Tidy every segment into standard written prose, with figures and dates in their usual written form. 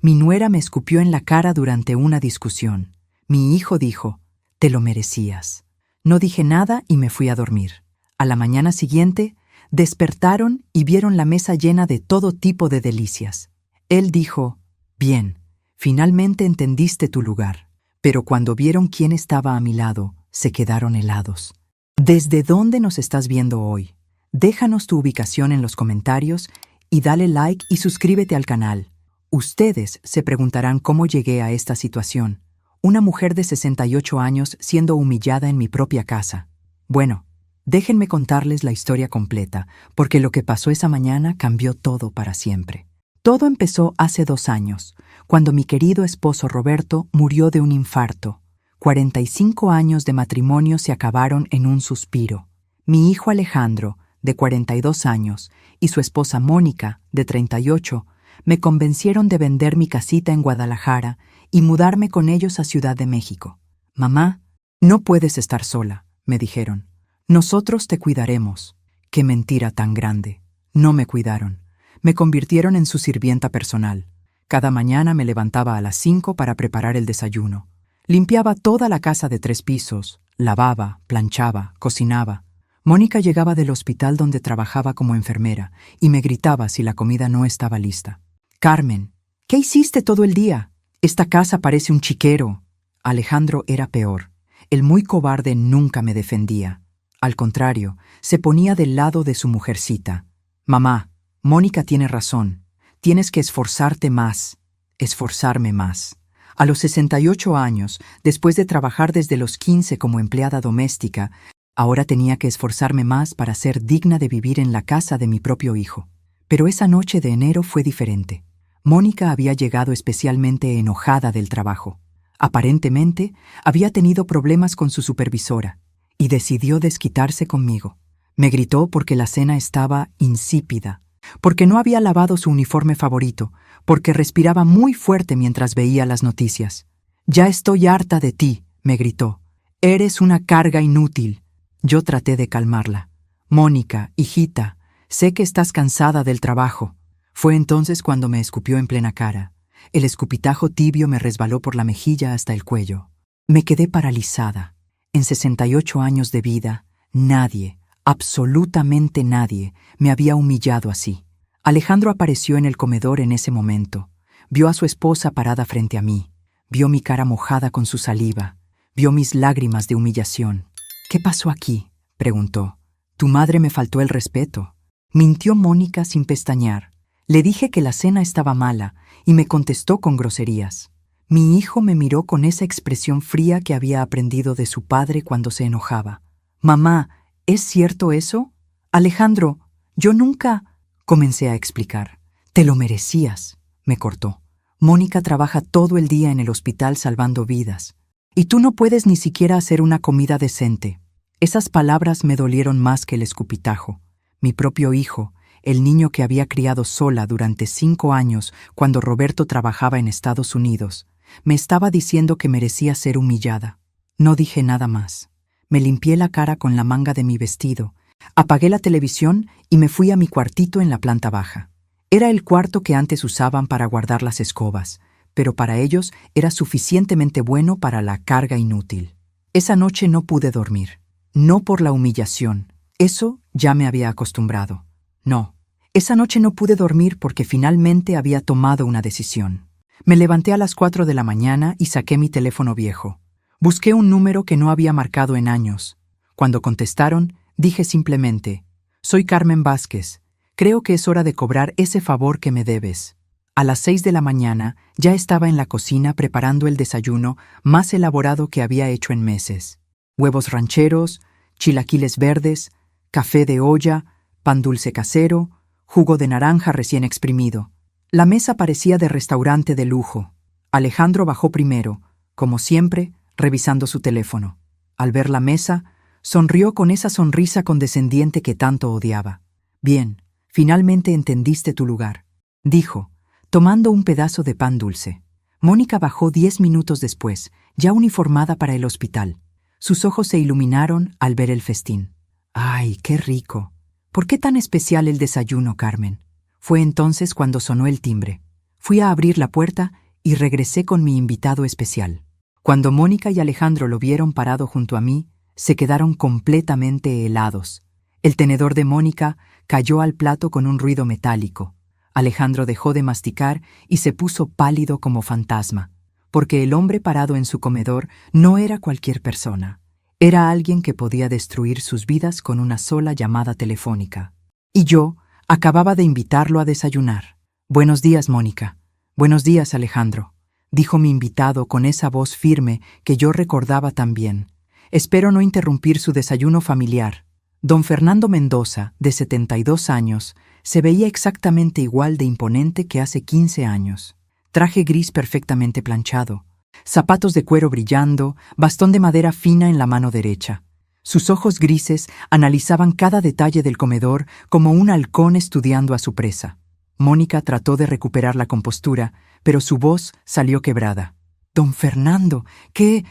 Mi nuera me escupió en la cara durante una discusión. Mi hijo dijo, «Te lo merecías». No dije nada y me fui a dormir. A la mañana siguiente, despertaron y vieron la mesa llena de todo tipo de delicias. Él dijo, «Bien, finalmente entendiste tu lugar». Pero cuando vieron quién estaba a mi lado, se quedaron helados. ¿Desde dónde nos estás viendo hoy? Déjanos tu ubicación en los comentarios y dale like y suscríbete al canal. Ustedes se preguntarán cómo llegué a esta situación. Una mujer de 68 años siendo humillada en mi propia casa. Bueno, déjenme contarles la historia completa, porque lo que pasó esa mañana cambió todo para siempre. Todo empezó hace 2 años, cuando mi querido esposo Roberto murió de un infarto. 45 años de matrimonio se acabaron en un suspiro. Mi hijo Alejandro, de 42 años, y su esposa Mónica, de 38, me convencieron de vender mi casita en Guadalajara y mudarme con ellos a Ciudad de México. «Mamá, no puedes estar sola», me dijeron. «Nosotros te cuidaremos». ¡Qué mentira tan grande! No me cuidaron. Me convirtieron en su sirvienta personal. Cada mañana me levantaba a las 5 para preparar el desayuno. Limpiaba toda la casa de 3 pisos, lavaba, planchaba, cocinaba. Mónica llegaba del hospital donde trabajaba como enfermera y me gritaba si la comida no estaba lista. «Carmen, ¿qué hiciste todo el día? Esta casa parece un chiquero». Alejandro era peor. El muy cobarde nunca me defendía. Al contrario, se ponía del lado de su mujercita. «Mamá, Mónica tiene razón. Tienes que esforzarte más». Esforzarme más. A los 68 años, después de trabajar desde los 15 como empleada doméstica, ahora tenía que esforzarme más para ser digna de vivir en la casa de mi propio hijo. Pero esa noche de enero fue diferente. Mónica había llegado especialmente enojada del trabajo. Aparentemente, había tenido problemas con su supervisora y decidió desquitarse conmigo. Me gritó porque la cena estaba insípida, porque no había lavado su uniforme favorito, porque respiraba muy fuerte mientras veía las noticias. «Ya estoy harta de ti», me gritó. «Eres una carga inútil». Yo traté de calmarla. «Mónica, hijita, sé que estás cansada del trabajo». Fue entonces cuando me escupió en plena cara. El escupitajo tibio me resbaló por la mejilla hasta el cuello. Me quedé paralizada. En 68 años de vida, nadie, absolutamente nadie, me había humillado así. Alejandro apareció en el comedor en ese momento. Vio a su esposa parada frente a mí. Vio mi cara mojada con su saliva. Vio mis lágrimas de humillación. «¿Qué pasó aquí?», preguntó. «Tu madre me faltó el respeto». Mintió Mónica sin pestañear. Le dije que la cena estaba mala y me contestó con groserías. Mi hijo me miró con esa expresión fría que había aprendido de su padre cuando se enojaba. «Mamá, ¿es cierto eso? Alejandro, yo nunca…» Comencé a explicar. «Te lo merecías», me cortó. «Mónica trabaja todo el día en el hospital salvando vidas. Y tú no puedes ni siquiera hacer una comida decente». Esas palabras me dolieron más que el escupitajo. Mi propio hijo, el niño que había criado sola durante 5 años cuando Roberto trabajaba en Estados Unidos, me estaba diciendo que merecía ser humillada. No dije nada más. Me limpié la cara con la manga de mi vestido, apagué la televisión y me fui a mi cuartito en la planta baja. Era el cuarto que antes usaban para guardar las escobas, pero para ellos era suficientemente bueno para la carga inútil. Esa noche no pude dormir. No por la humillación. Eso ya me había acostumbrado. No. Esa noche no pude dormir porque finalmente había tomado una decisión. Me levanté a las 4 de la mañana y saqué mi teléfono viejo. Busqué un número que no había marcado en años. Cuando contestaron, dije simplemente, «Soy Carmen Vázquez. Creo que es hora de cobrar ese favor que me debes». A las 6 de la mañana ya estaba en la cocina preparando el desayuno más elaborado que había hecho en meses. Huevos rancheros, chilaquiles verdes, café de olla, pan dulce casero, jugo de naranja recién exprimido. La mesa parecía de restaurante de lujo. Alejandro bajó primero, como siempre, revisando su teléfono. Al ver la mesa, sonrió con esa sonrisa condescendiente que tanto odiaba. «Bien, finalmente entendiste tu lugar», dijo, tomando un pedazo de pan dulce. Mónica bajó 10 minutos después, ya uniformada para el hospital. Sus ojos se iluminaron al ver el festín. «¡Ay, qué rico! ¿Por qué tan especial el desayuno, Carmen?». Fue entonces cuando sonó el timbre. Fui a abrir la puerta y regresé con mi invitado especial. Cuando Mónica y Alejandro lo vieron parado junto a mí, se quedaron completamente helados. El tenedor de Mónica cayó al plato con un ruido metálico. Alejandro dejó de masticar y se puso pálido como fantasma, porque el hombre parado en su comedor no era cualquier persona. Era alguien que podía destruir sus vidas con una sola llamada telefónica. Y yo acababa de invitarlo a desayunar. «Buenos días, Mónica». «Buenos días, Alejandro», dijo mi invitado con esa voz firme que yo recordaba tan bien. «Espero no interrumpir su desayuno familiar». Don Fernando Mendoza, de 72 años, se veía exactamente igual de imponente que hace 15 años. Traje gris perfectamente planchado, zapatos de cuero brillando, bastón de madera fina en la mano derecha. Sus ojos grises analizaban cada detalle del comedor como un halcón estudiando a su presa. Mónica trató de recuperar la compostura, pero su voz salió quebrada. «Don Fernando, ¡qué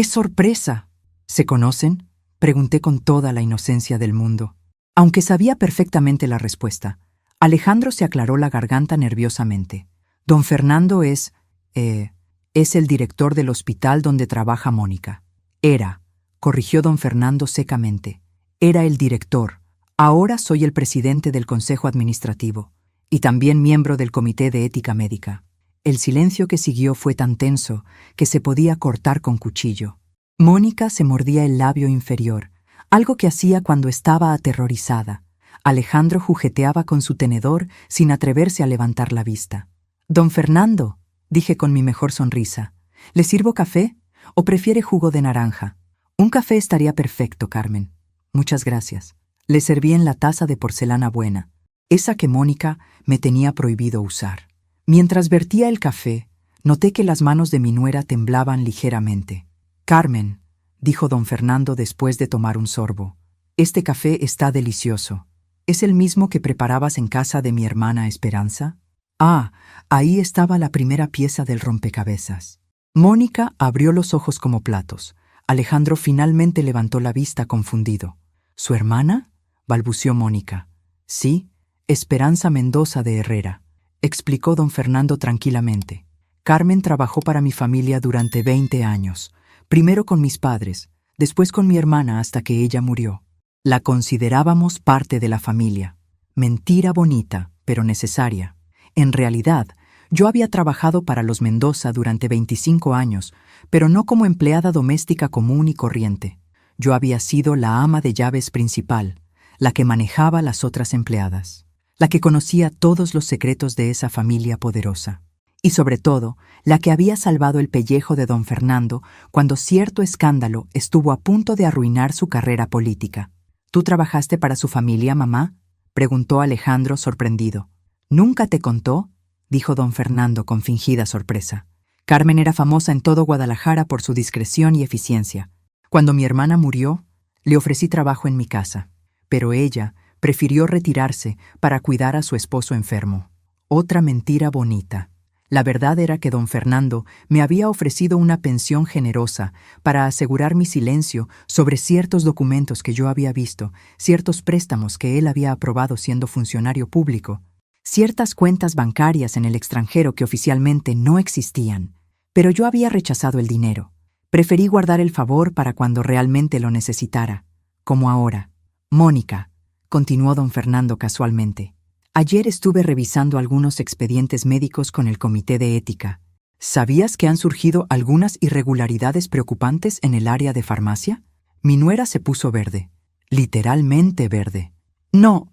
sorpresa!» «¿Se conocen?», pregunté con toda la inocencia del mundo. Aunque sabía perfectamente la respuesta, Alejandro se aclaró la garganta nerviosamente. «Don Fernando es el director del hospital donde trabaja Mónica». «Era», corrigió don Fernando secamente. «Era el director. Ahora soy el presidente del Consejo Administrativo y también miembro del Comité de Ética Médica». El silencio que siguió fue tan tenso que se podía cortar con cuchillo. Mónica se mordía el labio inferior, algo que hacía cuando estaba aterrorizada. Alejandro jugueteaba con su tenedor sin atreverse a levantar la vista. «Don Fernando», dije con mi mejor sonrisa, «¿le sirvo café o prefiere jugo de naranja?» «Un café estaría perfecto, Carmen». «Muchas gracias». Le serví en la taza de porcelana buena, esa que Mónica me tenía prohibido usar. Mientras vertía el café, noté que las manos de mi nuera temblaban ligeramente. «Carmen», dijo don Fernando después de tomar un sorbo, «este café está delicioso. ¿Es el mismo que preparabas en casa de mi hermana Esperanza?» Ah, ahí estaba la primera pieza del rompecabezas. Mónica abrió los ojos como platos. Alejandro finalmente levantó la vista confundido. «¿Su hermana?», balbució Mónica. «Sí, Esperanza Mendoza de Herrera», explicó don Fernando tranquilamente. «Carmen trabajó para mi familia durante 20 años. Primero con mis padres, después con mi hermana hasta que ella murió. La considerábamos parte de la familia. Mentira bonita, pero necesaria. En realidad, yo había trabajado para los Mendoza durante 25 años, pero no como empleada doméstica común y corriente. Yo había sido la ama de llaves principal, la que manejaba las otras empleadas, la que conocía todos los secretos de esa familia poderosa. Y sobre todo, la que había salvado el pellejo de don Fernando cuando cierto escándalo estuvo a punto de arruinar su carrera política. «¿Tú trabajaste para su familia, mamá?», preguntó Alejandro sorprendido. «¿Nunca te contó?», dijo don Fernando con fingida sorpresa. «Carmen era famosa en todo Guadalajara por su discreción y eficiencia. Cuando mi hermana murió, le ofrecí trabajo en mi casa, pero ella prefirió retirarse para cuidar a su esposo enfermo». Otra mentira bonita. La verdad era que don Fernando me había ofrecido una pensión generosa para asegurar mi silencio sobre ciertos documentos que yo había visto, ciertos préstamos que él había aprobado siendo funcionario público, ciertas cuentas bancarias en el extranjero que oficialmente no existían. Pero yo había rechazado el dinero. Preferí guardar el favor para cuando realmente lo necesitara, como ahora. «Mónica», continuó don Fernando casualmente, «ayer estuve revisando algunos expedientes médicos con el Comité de Ética. ¿Sabías que han surgido algunas irregularidades preocupantes en el área de farmacia?» Mi nuera se puso verde, literalmente verde. No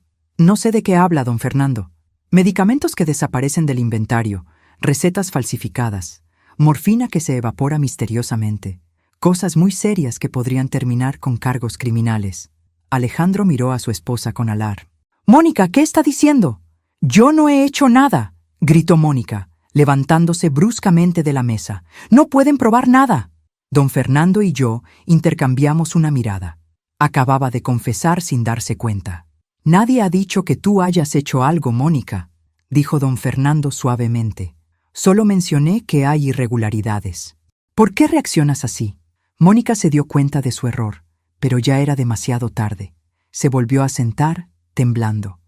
sé de qué habla don Fernando. Medicamentos que desaparecen del inventario, recetas falsificadas, morfina que se evapora misteriosamente, cosas muy serias que podrían terminar con cargos criminales. Alejandro miró a su esposa con alar. «Mónica, ¿qué está diciendo?». «Yo no he hecho nada», gritó Mónica, levantándose bruscamente de la mesa. «No pueden probar nada». Don Fernando y yo intercambiamos una mirada. Acababa de confesar sin darse cuenta. «Nadie ha dicho que tú hayas hecho algo, Mónica», dijo don Fernando suavemente. «Solo mencioné que hay irregularidades». «¿Por qué reaccionas así?». Mónica se dio cuenta de su error, pero ya era demasiado tarde. Se volvió a sentar, temblando.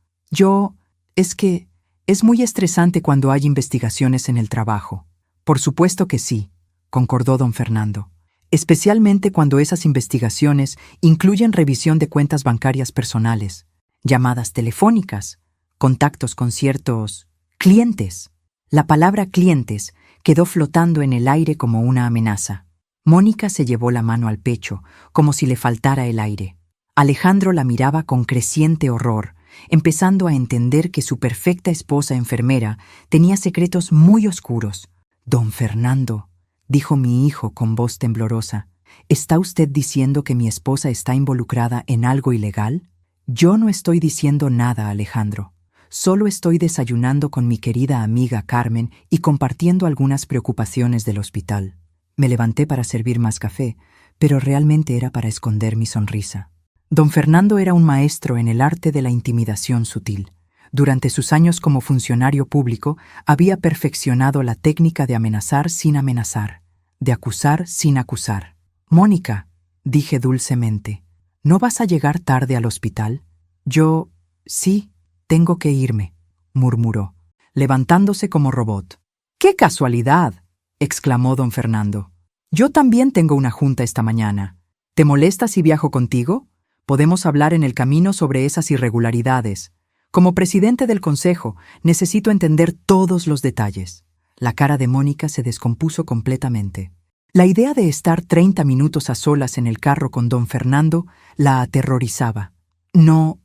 «Es que Es muy estresante cuando hay investigaciones en el trabajo. Por supuesto que sí, concordó don Fernando. Especialmente cuando esas investigaciones incluyen revisión de cuentas bancarias personales, llamadas telefónicas, contactos con ciertos clientes. La palabra clientes quedó flotando en el aire como una amenaza. Mónica se llevó la mano al pecho, como si le faltara el aire. Alejandro la miraba con creciente horror, empezando a entender que su perfecta esposa enfermera tenía secretos muy oscuros. Don Fernando, dijo mi hijo con voz temblorosa, ¿está usted diciendo que mi esposa está involucrada en algo ilegal? Yo no estoy diciendo nada, Alejandro. Solo estoy desayunando con mi querida amiga Carmen y compartiendo algunas preocupaciones del hospital. Me levanté para servir más café, pero realmente era para esconder mi sonrisa. Don Fernando era un maestro en el arte de la intimidación sutil. Durante sus años como funcionario público, había perfeccionado la técnica de amenazar sin amenazar, de acusar sin acusar. «Mónica», dije dulcemente, «¿no vas a llegar tarde al hospital?» «Yo... sí, tengo que irme», murmuró, levantándose como robot. «¡Qué casualidad!», exclamó don Fernando. «Yo también tengo una junta esta mañana. ¿Te molesta si viajo contigo? Podemos hablar en el camino sobre esas irregularidades. Como presidente del consejo, necesito entender todos los detalles». La cara de Mónica se descompuso completamente. La idea de estar 30 minutos a solas en el carro con don Fernando la aterrorizaba. «No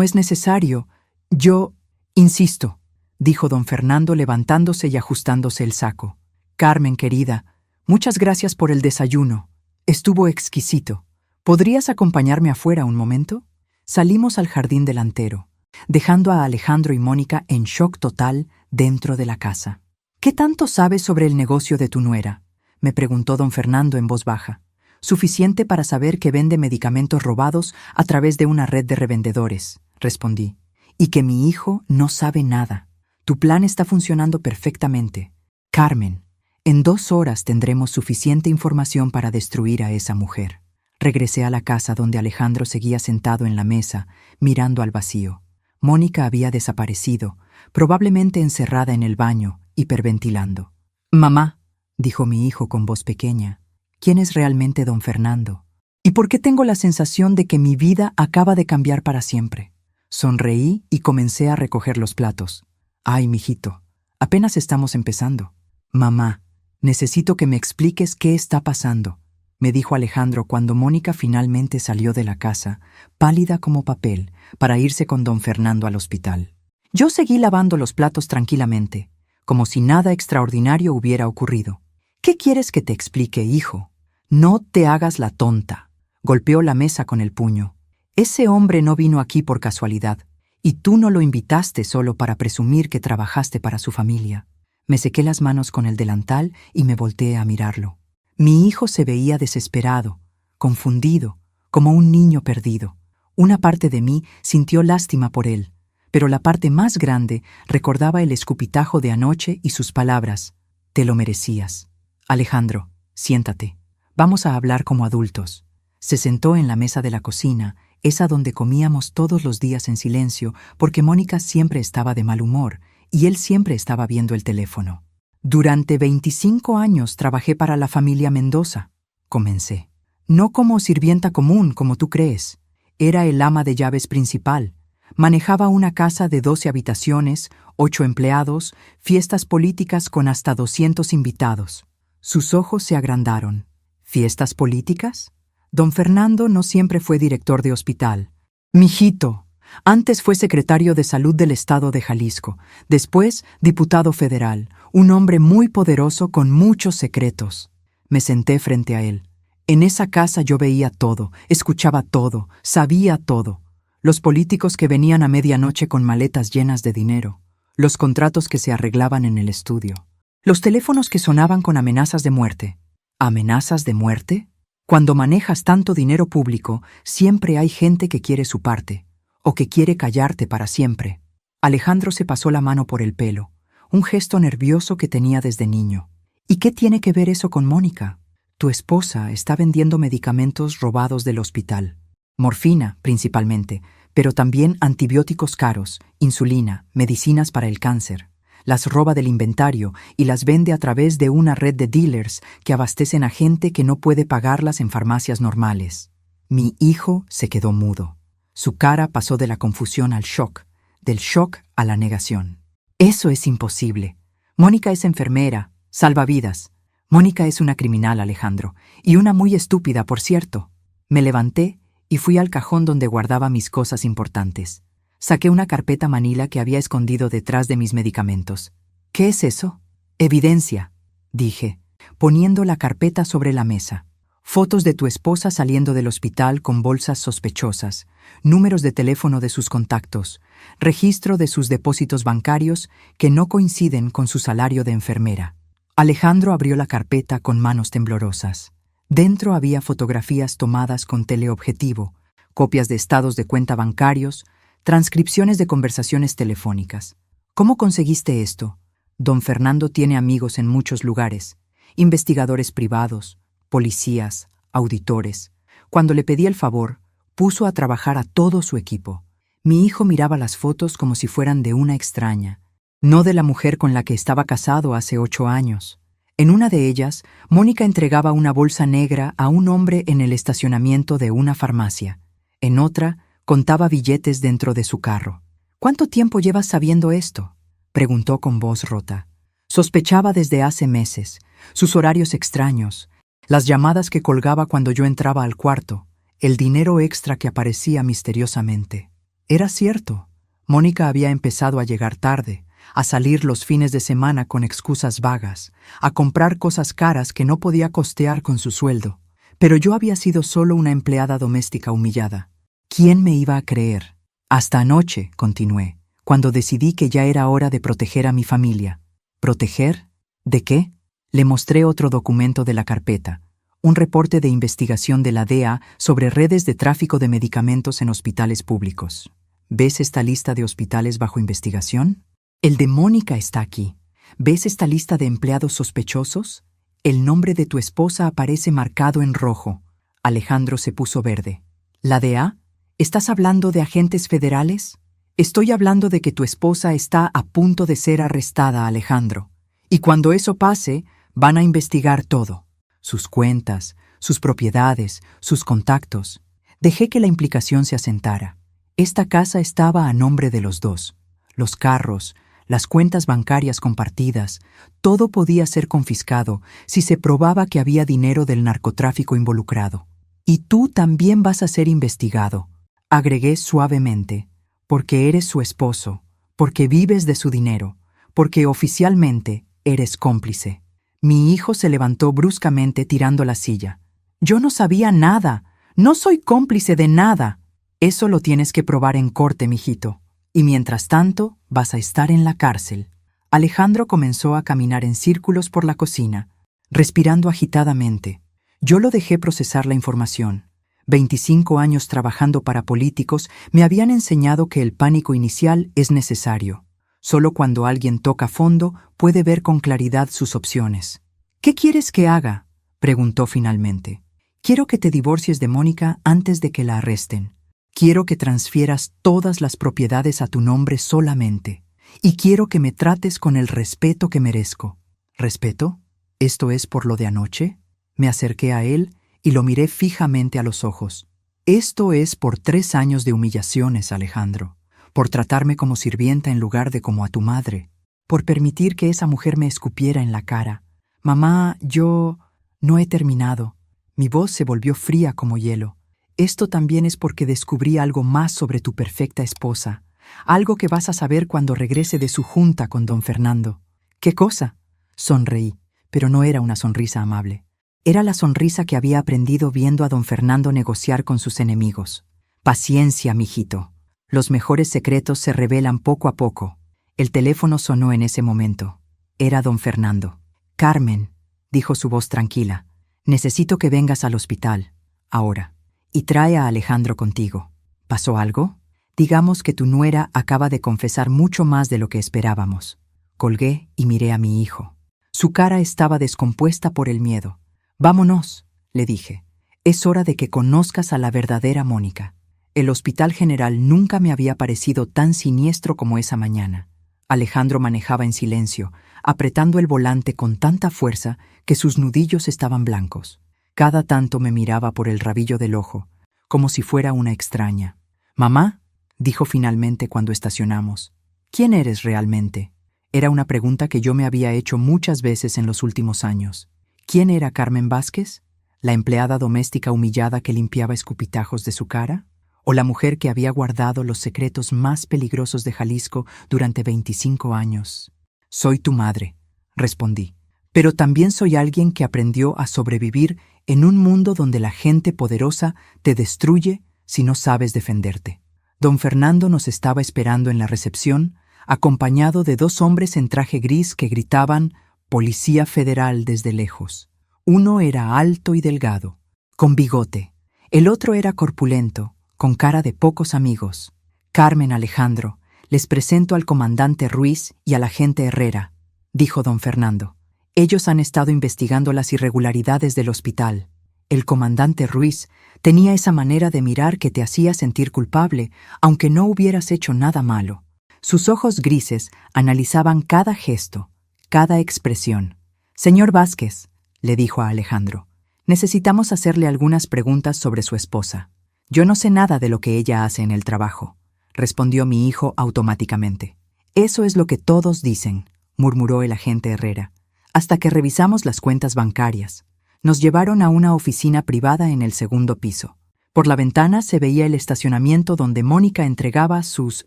es necesario. Yo insisto», dijo don Fernando levantándose y ajustándose el saco. «Carmen, querida, muchas gracias por el desayuno. Estuvo exquisito. ¿Podrías acompañarme afuera un momento?» Salimos al jardín delantero, dejando a Alejandro y Mónica en shock total dentro de la casa. «¿Qué tanto sabes sobre el negocio de tu nuera?», me preguntó don Fernando en voz baja. «Suficiente para saber que vende medicamentos robados a través de una red de revendedores», respondí. «Y que mi hijo no sabe nada. Tu plan está funcionando perfectamente. Carmen, en 2 horas tendremos suficiente información para destruir a esa mujer». Regresé a la casa donde Alejandro seguía sentado en la mesa, mirando al vacío. Mónica había desaparecido, probablemente encerrada en el baño, hiperventilando. «Mamá», dijo mi hijo con voz pequeña, «¿quién es realmente don Fernando? ¿Y por qué tengo la sensación de que mi vida acaba de cambiar para siempre?» Sonreí y comencé a recoger los platos. «Ay, mijito, apenas estamos empezando». «Mamá, necesito que me expliques qué está pasando», me dijo Alejandro cuando Mónica finalmente salió de la casa, pálida como papel, para irse con don Fernando al hospital. Yo seguí lavando los platos tranquilamente, como si nada extraordinario hubiera ocurrido. «¿Qué quieres que te explique, hijo?» «No te hagas la tonta», golpeó la mesa con el puño. «Ese hombre no vino aquí por casualidad, y tú no lo invitaste solo para presumir que trabajaste para su familia». Me sequé las manos con el delantal y me volteé a mirarlo. Mi hijo se veía desesperado, confundido, como un niño perdido. Una parte de mí sintió lástima por él, pero la parte más grande recordaba el escupitajo de anoche y sus palabras: «Te lo merecías». «Alejandro, siéntate. Vamos a hablar como adultos». Se sentó en la mesa de la cocina, esa donde comíamos todos los días en silencio, porque Mónica siempre estaba de mal humor y él siempre estaba viendo el teléfono. «Durante 25 años trabajé para la familia Mendoza», comencé. «No como sirvienta común, como tú crees. Era el ama de llaves principal. Manejaba una casa de 12 habitaciones, 8 empleados, fiestas políticas con hasta 200 invitados». Sus ojos se agrandaron. «¿Fiestas políticas? Don Fernando no siempre fue director de hospital. Mijito, antes fue secretario de Salud del Estado de Jalisco, después diputado federal, un hombre muy poderoso con muchos secretos». Me senté frente a él. En esa casa yo veía todo, escuchaba todo, sabía todo. Los políticos que venían a medianoche con maletas llenas de dinero, los contratos que se arreglaban en el estudio, los teléfonos que sonaban con amenazas de muerte. ¿Amenazas de muerte? Cuando manejas tanto dinero público, siempre hay gente que quiere su parte, o que quiere callarte para siempre. Alejandro se pasó la mano por el pelo, un gesto nervioso que tenía desde niño. ¿Y qué tiene que ver eso con Mónica? Tu esposa está vendiendo medicamentos robados del hospital. Morfina, principalmente, pero también antibióticos caros, insulina, medicinas para el cáncer. Las roba del inventario y las vende a través de una red de dealers que abastecen a gente que no puede pagarlas en farmacias normales. Mi hijo se quedó mudo. Su cara pasó de la confusión al shock, del shock a la negación. Eso es imposible. Mónica es enfermera, salva vidas. Mónica es una criminal, Alejandro, y una muy estúpida, por cierto. Me levanté y fui al cajón donde guardaba mis cosas importantes. Saqué una carpeta manila que había escondido detrás de mis medicamentos. ¿Qué es eso? Evidencia, dije, poniendo la carpeta sobre la mesa. Fotos de tu esposa saliendo del hospital con bolsas sospechosas, números de teléfono de sus contactos, registro de sus depósitos bancarios que no coinciden con su salario de enfermera. Alejandro abrió la carpeta con manos temblorosas. Dentro había fotografías tomadas con teleobjetivo, copias de estados de cuenta bancarios, transcripciones de conversaciones telefónicas. ¿Cómo conseguiste esto? Don Fernando tiene amigos en muchos lugares, investigadores privados, policías, auditores. Cuando le pedí el favor, puso a trabajar a todo su equipo. Mi hijo miraba las fotos como si fueran de una extraña, no de la mujer con la que estaba casado hace 8 años. En una de ellas, Mónica entregaba una bolsa negra a un hombre en el estacionamiento de una farmacia. En otra, contaba billetes dentro de su carro. ¿Cuánto tiempo llevas sabiendo esto?, preguntó con voz rota. Sospechaba desde hace meses, sus horarios extraños, las llamadas que colgaba cuando yo entraba al cuarto, el dinero extra que aparecía misteriosamente. Era cierto, Mónica había empezado a llegar tarde, a salir los fines de semana con excusas vagas, a comprar cosas caras que no podía costear con su sueldo. Pero yo había sido solo una empleada doméstica humillada. ¿Quién me iba a creer? Hasta anoche, continué, cuando decidí que ya era hora de proteger a mi familia. ¿Proteger? ¿De qué? Le mostré otro documento de la carpeta, un reporte de investigación de la DEA sobre redes de tráfico de medicamentos en hospitales públicos. ¿Ves esta lista de hospitales bajo investigación? El de Mónica está aquí. ¿Ves esta lista de empleados sospechosos? El nombre de tu esposa aparece marcado en rojo. Alejandro se puso verde. ¿La DEA? ¿Estás hablando de agentes federales? Estoy hablando de que tu esposa está a punto de ser arrestada, Alejandro. Y cuando eso pase, van a investigar todo. Sus cuentas, sus propiedades, sus contactos. Dejé que la implicación se asentara. Esta casa estaba a nombre de los dos. Los carros, las cuentas bancarias compartidas, todo podía ser confiscado si se probaba que había dinero del narcotráfico involucrado. Y tú también vas a ser investigado, agregué suavemente, porque eres su esposo, porque vives de su dinero, porque oficialmente eres cómplice. Mi hijo se levantó bruscamente tirando la silla. Yo no sabía nada, no soy cómplice de nada. Eso lo tienes que probar en corte, mijito. Y mientras tanto, vas a estar en la cárcel. Alejandro comenzó a caminar en círculos por la cocina, respirando agitadamente. Yo lo dejé procesar la información. 25 años trabajando para políticos me habían enseñado que el pánico inicial es necesario. Solo cuando alguien toca fondo puede ver con claridad sus opciones. ¿Qué quieres que haga?, preguntó finalmente. Quiero que te divorcies de Mónica antes de que la arresten. Quiero que transfieras todas las propiedades a tu nombre solamente. Y quiero que me trates con el respeto que merezco. ¿Respeto? ¿Esto es por lo de anoche? Me acerqué a él y lo miré fijamente a los ojos. Esto es por 3 años de humillaciones, Alejandro. Por tratarme como sirvienta en lugar de como a tu madre. Por permitir que esa mujer me escupiera en la cara. Mamá, yo no he terminado. Mi voz se volvió fría como hielo. Esto también es porque descubrí algo más sobre tu perfecta esposa. Algo que vas a saber cuando regrese de su junta con don Fernando. ¿Qué cosa? Sonreí, pero no era una sonrisa amable. Era la sonrisa que había aprendido viendo a don Fernando negociar con sus enemigos. Paciencia, mijito. Los mejores secretos se revelan poco a poco. El teléfono sonó en ese momento. Era don Fernando. Carmen, dijo su voz tranquila, necesito que vengas al hospital, ahora, y trae a Alejandro contigo. ¿Pasó algo? Digamos que tu nuera acaba de confesar mucho más de lo que esperábamos. Colgué y miré a mi hijo. Su cara estaba descompuesta por el miedo. Vámonos, le dije. Es hora de que conozcas a la verdadera Mónica. El Hospital General nunca me había parecido tan siniestro como esa mañana. Alejandro manejaba en silencio, apretando el volante con tanta fuerza que sus nudillos estaban blancos. Cada tanto me miraba por el rabillo del ojo, como si fuera una extraña. «Mamá», dijo finalmente cuando estacionamos, «¿quién eres realmente?». Era una pregunta que yo me había hecho muchas veces en los últimos años. ¿Quién era Carmen Vázquez? ¿La empleada doméstica humillada que limpiaba escupitajos de su cara? ¿O la mujer que había guardado los secretos más peligrosos de Jalisco durante 25 años? «Soy tu madre», respondí, «pero también soy alguien que aprendió a sobrevivir en un mundo donde la gente poderosa te destruye si no sabes defenderte». Don Fernando nos estaba esperando en la recepción, acompañado de 2 hombres en traje gris que gritaban «Policía Federal» desde lejos. Uno era alto y delgado, con bigote. El otro era corpulento, con cara de pocos amigos. «Carmen, Alejandro, les presento al comandante Ruiz y al agente Herrera», dijo don Fernando. «Ellos han estado investigando las irregularidades del hospital». El comandante Ruiz tenía esa manera de mirar que te hacía sentir culpable, aunque no hubieras hecho nada malo. Sus ojos grises analizaban cada gesto, cada expresión. «Señor Vázquez», le dijo a Alejandro, «necesitamos hacerle algunas preguntas sobre su esposa». «Yo no sé nada de lo que ella hace en el trabajo», respondió mi hijo automáticamente. «Eso es lo que todos dicen», murmuró el agente Herrera, «hasta que revisamos las cuentas bancarias». Nos llevaron a una oficina privada en el 2º piso. Por la ventana se veía el estacionamiento donde Mónica entregaba sus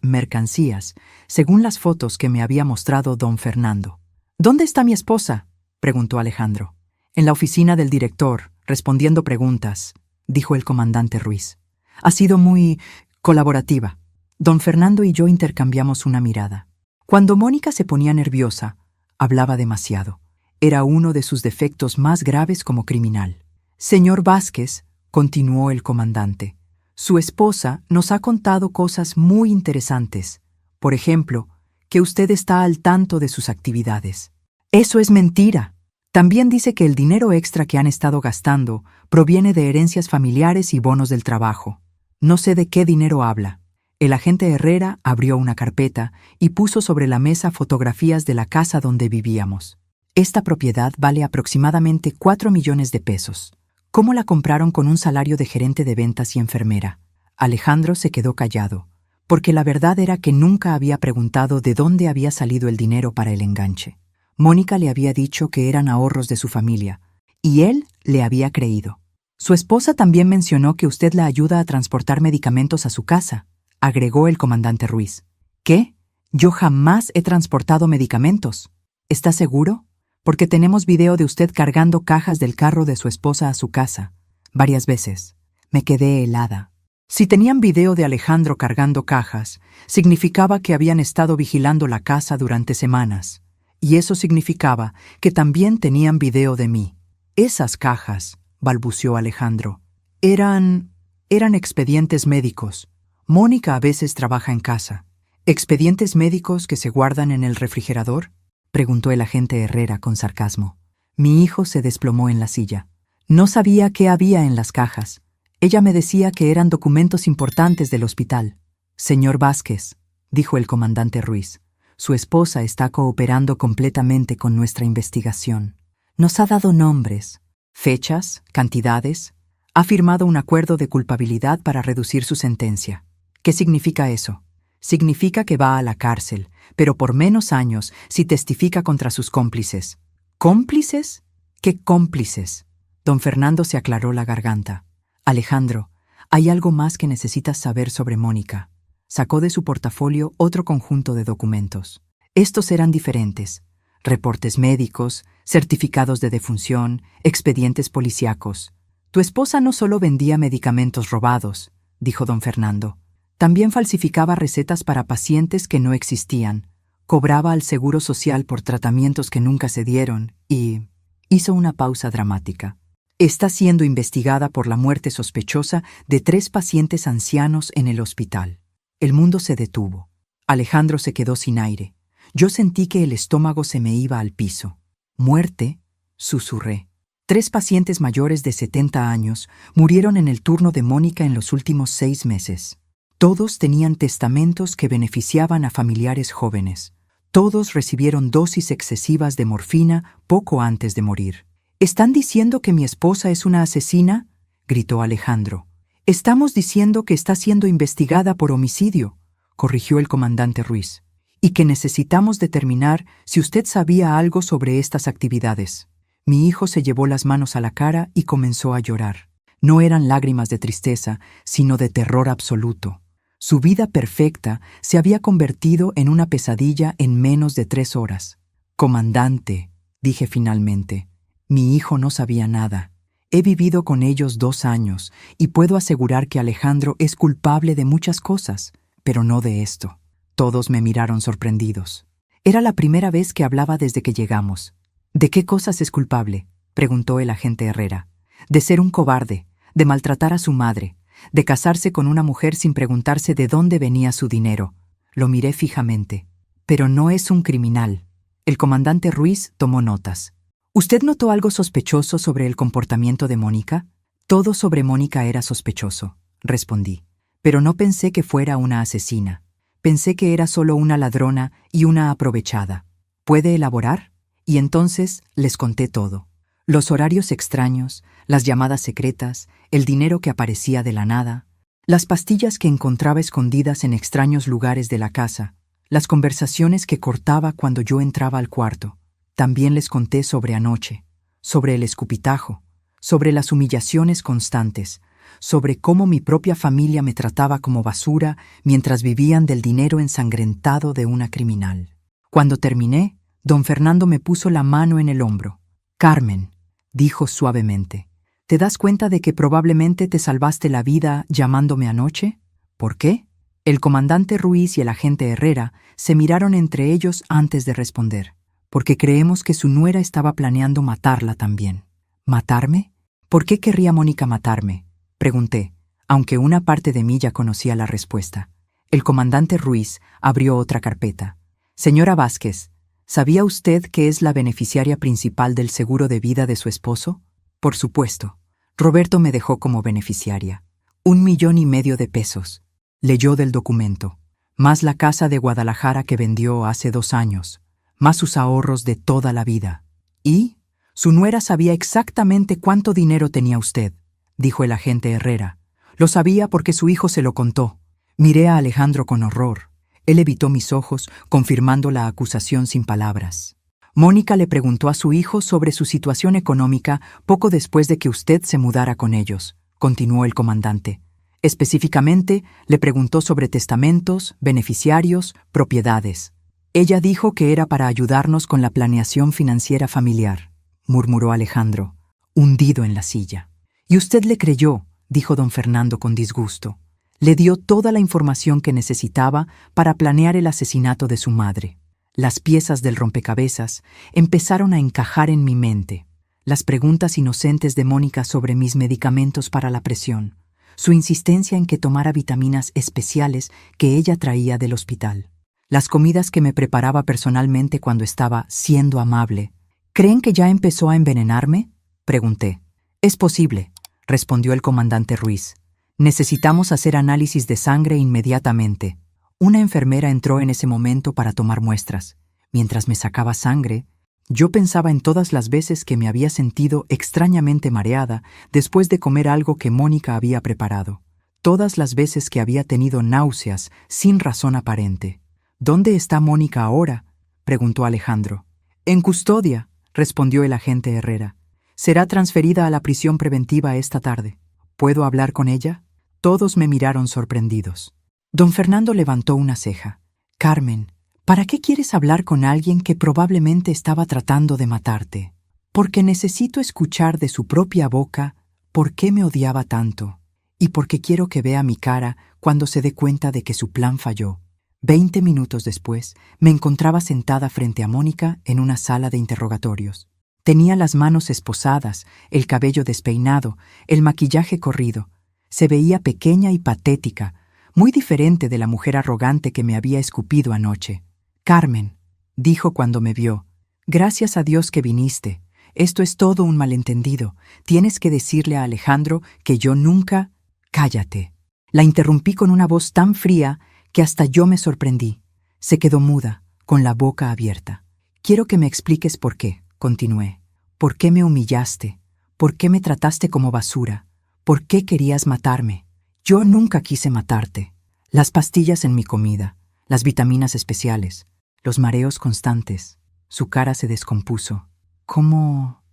mercancías, según las fotos que me había mostrado don Fernando. «¿Dónde está mi esposa?», preguntó Alejandro. «En la oficina del director, respondiendo preguntas», dijo el comandante Ruiz. «Ha sido muy colaborativa». Don Fernando y yo intercambiamos una mirada. Cuando Mónica se ponía nerviosa, hablaba demasiado. Era uno de sus defectos más graves como criminal. «Señor Vázquez», continuó el comandante, «su esposa nos ha contado cosas muy interesantes. Por ejemplo, que usted está al tanto de sus actividades». «Eso es mentira». También dice que el dinero extra que han estado gastando proviene de herencias familiares y bonos del trabajo. No sé de qué dinero habla. El agente Herrera abrió una carpeta y puso sobre la mesa fotografías de la casa donde vivíamos. «Esta propiedad vale aproximadamente 4 millones de pesos. ¿Cómo la compraron con un salario de gerente de ventas y enfermera?». Alejandro se quedó callado, porque la verdad era que nunca había preguntado de dónde había salido el dinero para el enganche. Mónica le había dicho que eran ahorros de su familia, y él le había creído. «Su esposa también mencionó que usted la ayuda a transportar medicamentos a su casa», agregó el comandante Ruiz. «¿Qué? Yo jamás he transportado medicamentos». «¿Está seguro?». «Porque tenemos video de usted cargando cajas del carro de su esposa a su casa, varias veces». Me quedé helada. Si tenían video de Alejandro cargando cajas, significaba que habían estado vigilando la casa durante semanas. Y eso significaba que también tenían video de mí. «Esas cajas», balbuceó Alejandro, eran expedientes médicos. Mónica a veces trabaja en casa». «¿Expedientes médicos que se guardan en el refrigerador?», preguntó el agente Herrera con sarcasmo. Mi hijo se desplomó en la silla. No sabía qué había en las cajas. Ella me decía que eran documentos importantes del hospital. «Señor Vázquez», dijo el comandante Ruiz, «su esposa está cooperando completamente con nuestra investigación. Nos ha dado nombres, fechas, cantidades. Ha firmado un acuerdo de culpabilidad para reducir su sentencia». «¿Qué significa eso?». «Significa que va a la cárcel, pero por menos años si testifica contra sus cómplices». «¿Cómplices? ¿Qué cómplices?». Don Fernando se aclaró la garganta. «Alejandro, hay algo más que necesitas saber sobre Mónica». Sacó de su portafolio otro conjunto de documentos. Estos eran diferentes: reportes médicos, certificados de defunción, expedientes policíacos. «Tu esposa no solo vendía medicamentos robados», dijo don Fernando. «También falsificaba recetas para pacientes que no existían, cobraba al Seguro Social por tratamientos que nunca se dieron y...». Hizo una pausa dramática. «Está siendo investigada por la muerte sospechosa de 3 pacientes ancianos en el hospital». El mundo se detuvo. Alejandro se quedó sin aire. Yo sentí que el estómago se me iba al piso. «¿Muerte?», susurré. 3 pacientes mayores de 70 años murieron en el turno de Mónica en los últimos 6 meses. Todos tenían testamentos que beneficiaban a familiares jóvenes. Todos recibieron dosis excesivas de morfina poco antes de morir. ¿Están diciendo que mi esposa es una asesina?, gritó Alejandro. Estamos diciendo que está siendo investigada por homicidio, corrigió el comandante Ruiz, y que necesitamos determinar si usted sabía algo sobre estas actividades. Mi hijo se llevó las manos a la cara y comenzó a llorar. No eran lágrimas de tristeza, sino de terror absoluto. Su vida perfecta se había convertido en una pesadilla en menos de 3 horas. Comandante, dije finalmente, mi hijo no sabía nada. He vivido con ellos 2 años y puedo asegurar que Alejandro es culpable de muchas cosas, pero no de esto. Todos me miraron sorprendidos. Era la primera vez que hablaba desde que llegamos. ¿De qué cosas es culpable?, preguntó el agente Herrera. De ser un cobarde, de maltratar a su madre, de casarse con una mujer sin preguntarse de dónde venía su dinero. Lo miré fijamente. Pero no es un criminal. El comandante Ruiz tomó notas. ¿Usted notó algo sospechoso sobre el comportamiento de Mónica? Todo sobre Mónica era sospechoso, respondí. Pero no pensé que fuera una asesina. Pensé que era solo una ladrona y una aprovechada. ¿Puede elaborar? Y entonces les conté todo. Los horarios extraños, las llamadas secretas, el dinero que aparecía de la nada, las pastillas que encontraba escondidas en extraños lugares de la casa, las conversaciones que cortaba cuando yo entraba al cuarto. También les conté sobre anoche, sobre el escupitajo, sobre las humillaciones constantes, sobre cómo mi propia familia me trataba como basura mientras vivían del dinero ensangrentado de una criminal. Cuando terminé, don Fernando me puso la mano en el hombro. «Carmen», dijo suavemente, ¿te das cuenta de que probablemente te salvaste la vida llamándome anoche? ¿Por qué? El comandante Ruiz y el agente Herrera se miraron entre ellos antes de responder. Porque creemos que su nuera estaba planeando matarla también. ¿Matarme? ¿Por qué querría Mónica matarme?, pregunté, aunque una parte de mí ya conocía la respuesta. El comandante Ruiz abrió otra carpeta. Señora Vázquez, ¿sabía usted que es la beneficiaria principal del seguro de vida de su esposo? Por supuesto. Roberto me dejó como beneficiaria. 1,5 millones de pesos. Leyó del documento. Más la casa de Guadalajara que vendió hace 2 años. Más sus ahorros de toda la vida. ¿Y? Su nuera sabía exactamente cuánto dinero tenía usted, dijo el agente Herrera. Lo sabía porque su hijo se lo contó. Miré a Alejandro con horror. Él evitó mis ojos, confirmando la acusación sin palabras. Mónica le preguntó a su hijo sobre su situación económica poco después de que usted se mudara con ellos, continuó el comandante. Específicamente, le preguntó sobre testamentos, beneficiarios, propiedades. Ella dijo que era para ayudarnos con la planeación financiera familiar, murmuró Alejandro, hundido en la silla. Y usted le creyó, dijo don Fernando con disgusto. Le dio toda la información que necesitaba para planear el asesinato de su madre. Las piezas del rompecabezas empezaron a encajar en mi mente. Las preguntas inocentes de Mónica sobre mis medicamentos para la presión, su insistencia en que tomara vitaminas especiales que ella traía del hospital. Las comidas que me preparaba personalmente cuando estaba siendo amable. ¿Creen que ya empezó a envenenarme?, pregunté. Es posible, respondió el comandante Ruiz. Necesitamos hacer análisis de sangre inmediatamente. Una enfermera entró en ese momento para tomar muestras. Mientras me sacaba sangre, yo pensaba en todas las veces que me había sentido extrañamente mareada después de comer algo que Mónica había preparado. Todas las veces que había tenido náuseas sin razón aparente. ¿Dónde está Mónica ahora?, preguntó Alejandro. En custodia, respondió el agente Herrera. Será transferida a la prisión preventiva esta tarde. ¿Puedo hablar con ella? Todos me miraron sorprendidos. Don Fernando levantó una ceja. Carmen, ¿para qué quieres hablar con alguien que probablemente estaba tratando de matarte? Porque necesito escuchar de su propia boca por qué me odiaba tanto, y porque quiero que vea mi cara cuando se dé cuenta de que su plan falló. 20 minutos después, me encontraba sentada frente a Mónica en una sala de interrogatorios. Tenía las manos esposadas, el cabello despeinado, el maquillaje corrido. Se veía pequeña y patética, muy diferente de la mujer arrogante que me había escupido anoche. Carmen, dijo cuando me vio, gracias a Dios que viniste. Esto es todo un malentendido. Tienes que decirle a Alejandro que yo nunca... Cállate. La interrumpí con una voz tan fría que hasta yo me sorprendí. Se quedó muda, con la boca abierta. Quiero que me expliques por qué, continué. ¿Por qué me humillaste? ¿Por qué me trataste como basura? ¿Por qué querías matarme? Yo nunca quise matarte. Las pastillas en mi comida, las vitaminas especiales, los mareos constantes. Su cara se descompuso. ¿Cómo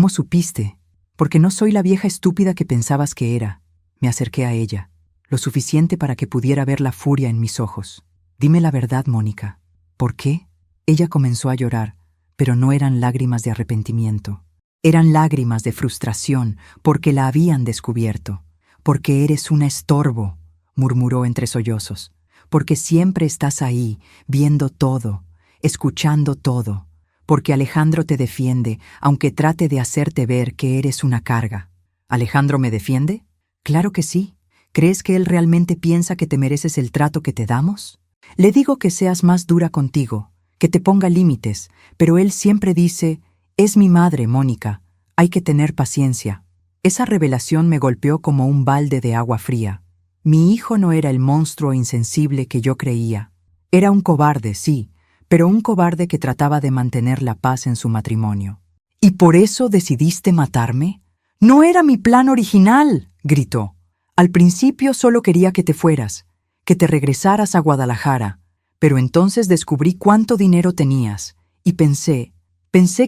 supiste? Porque no soy la vieja estúpida que pensabas que era. Me acerqué a ella, lo suficiente para que pudiera ver la furia en mis ojos. Dime la verdad, Mónica. ¿Por qué? Ella comenzó a llorar, pero no eran lágrimas de arrepentimiento. Eran lágrimas de frustración porque la habían descubierto. Porque eres un estorbo, murmuró entre sollozos. Porque siempre estás ahí, viendo todo, escuchando todo. Porque Alejandro te defiende, aunque trate de hacerte ver que eres una carga. ¿Alejandro me defiende? Claro que sí. ¿Crees que él realmente piensa que te mereces el trato que te damos? Le digo que seas más dura contigo, que te ponga límites, pero él siempre dice, es mi madre, Mónica, hay que tener paciencia. Esa revelación me golpeó como un balde de agua fría. Mi hijo no era el monstruo insensible que yo creía. Era un cobarde, sí, pero un cobarde que trataba de mantener la paz en su matrimonio. ¿Y por eso decidiste matarme? No era mi plan original, gritó. Al principio solo quería que te fueras, que te regresaras a Guadalajara, pero entonces descubrí cuánto dinero tenías, y pensé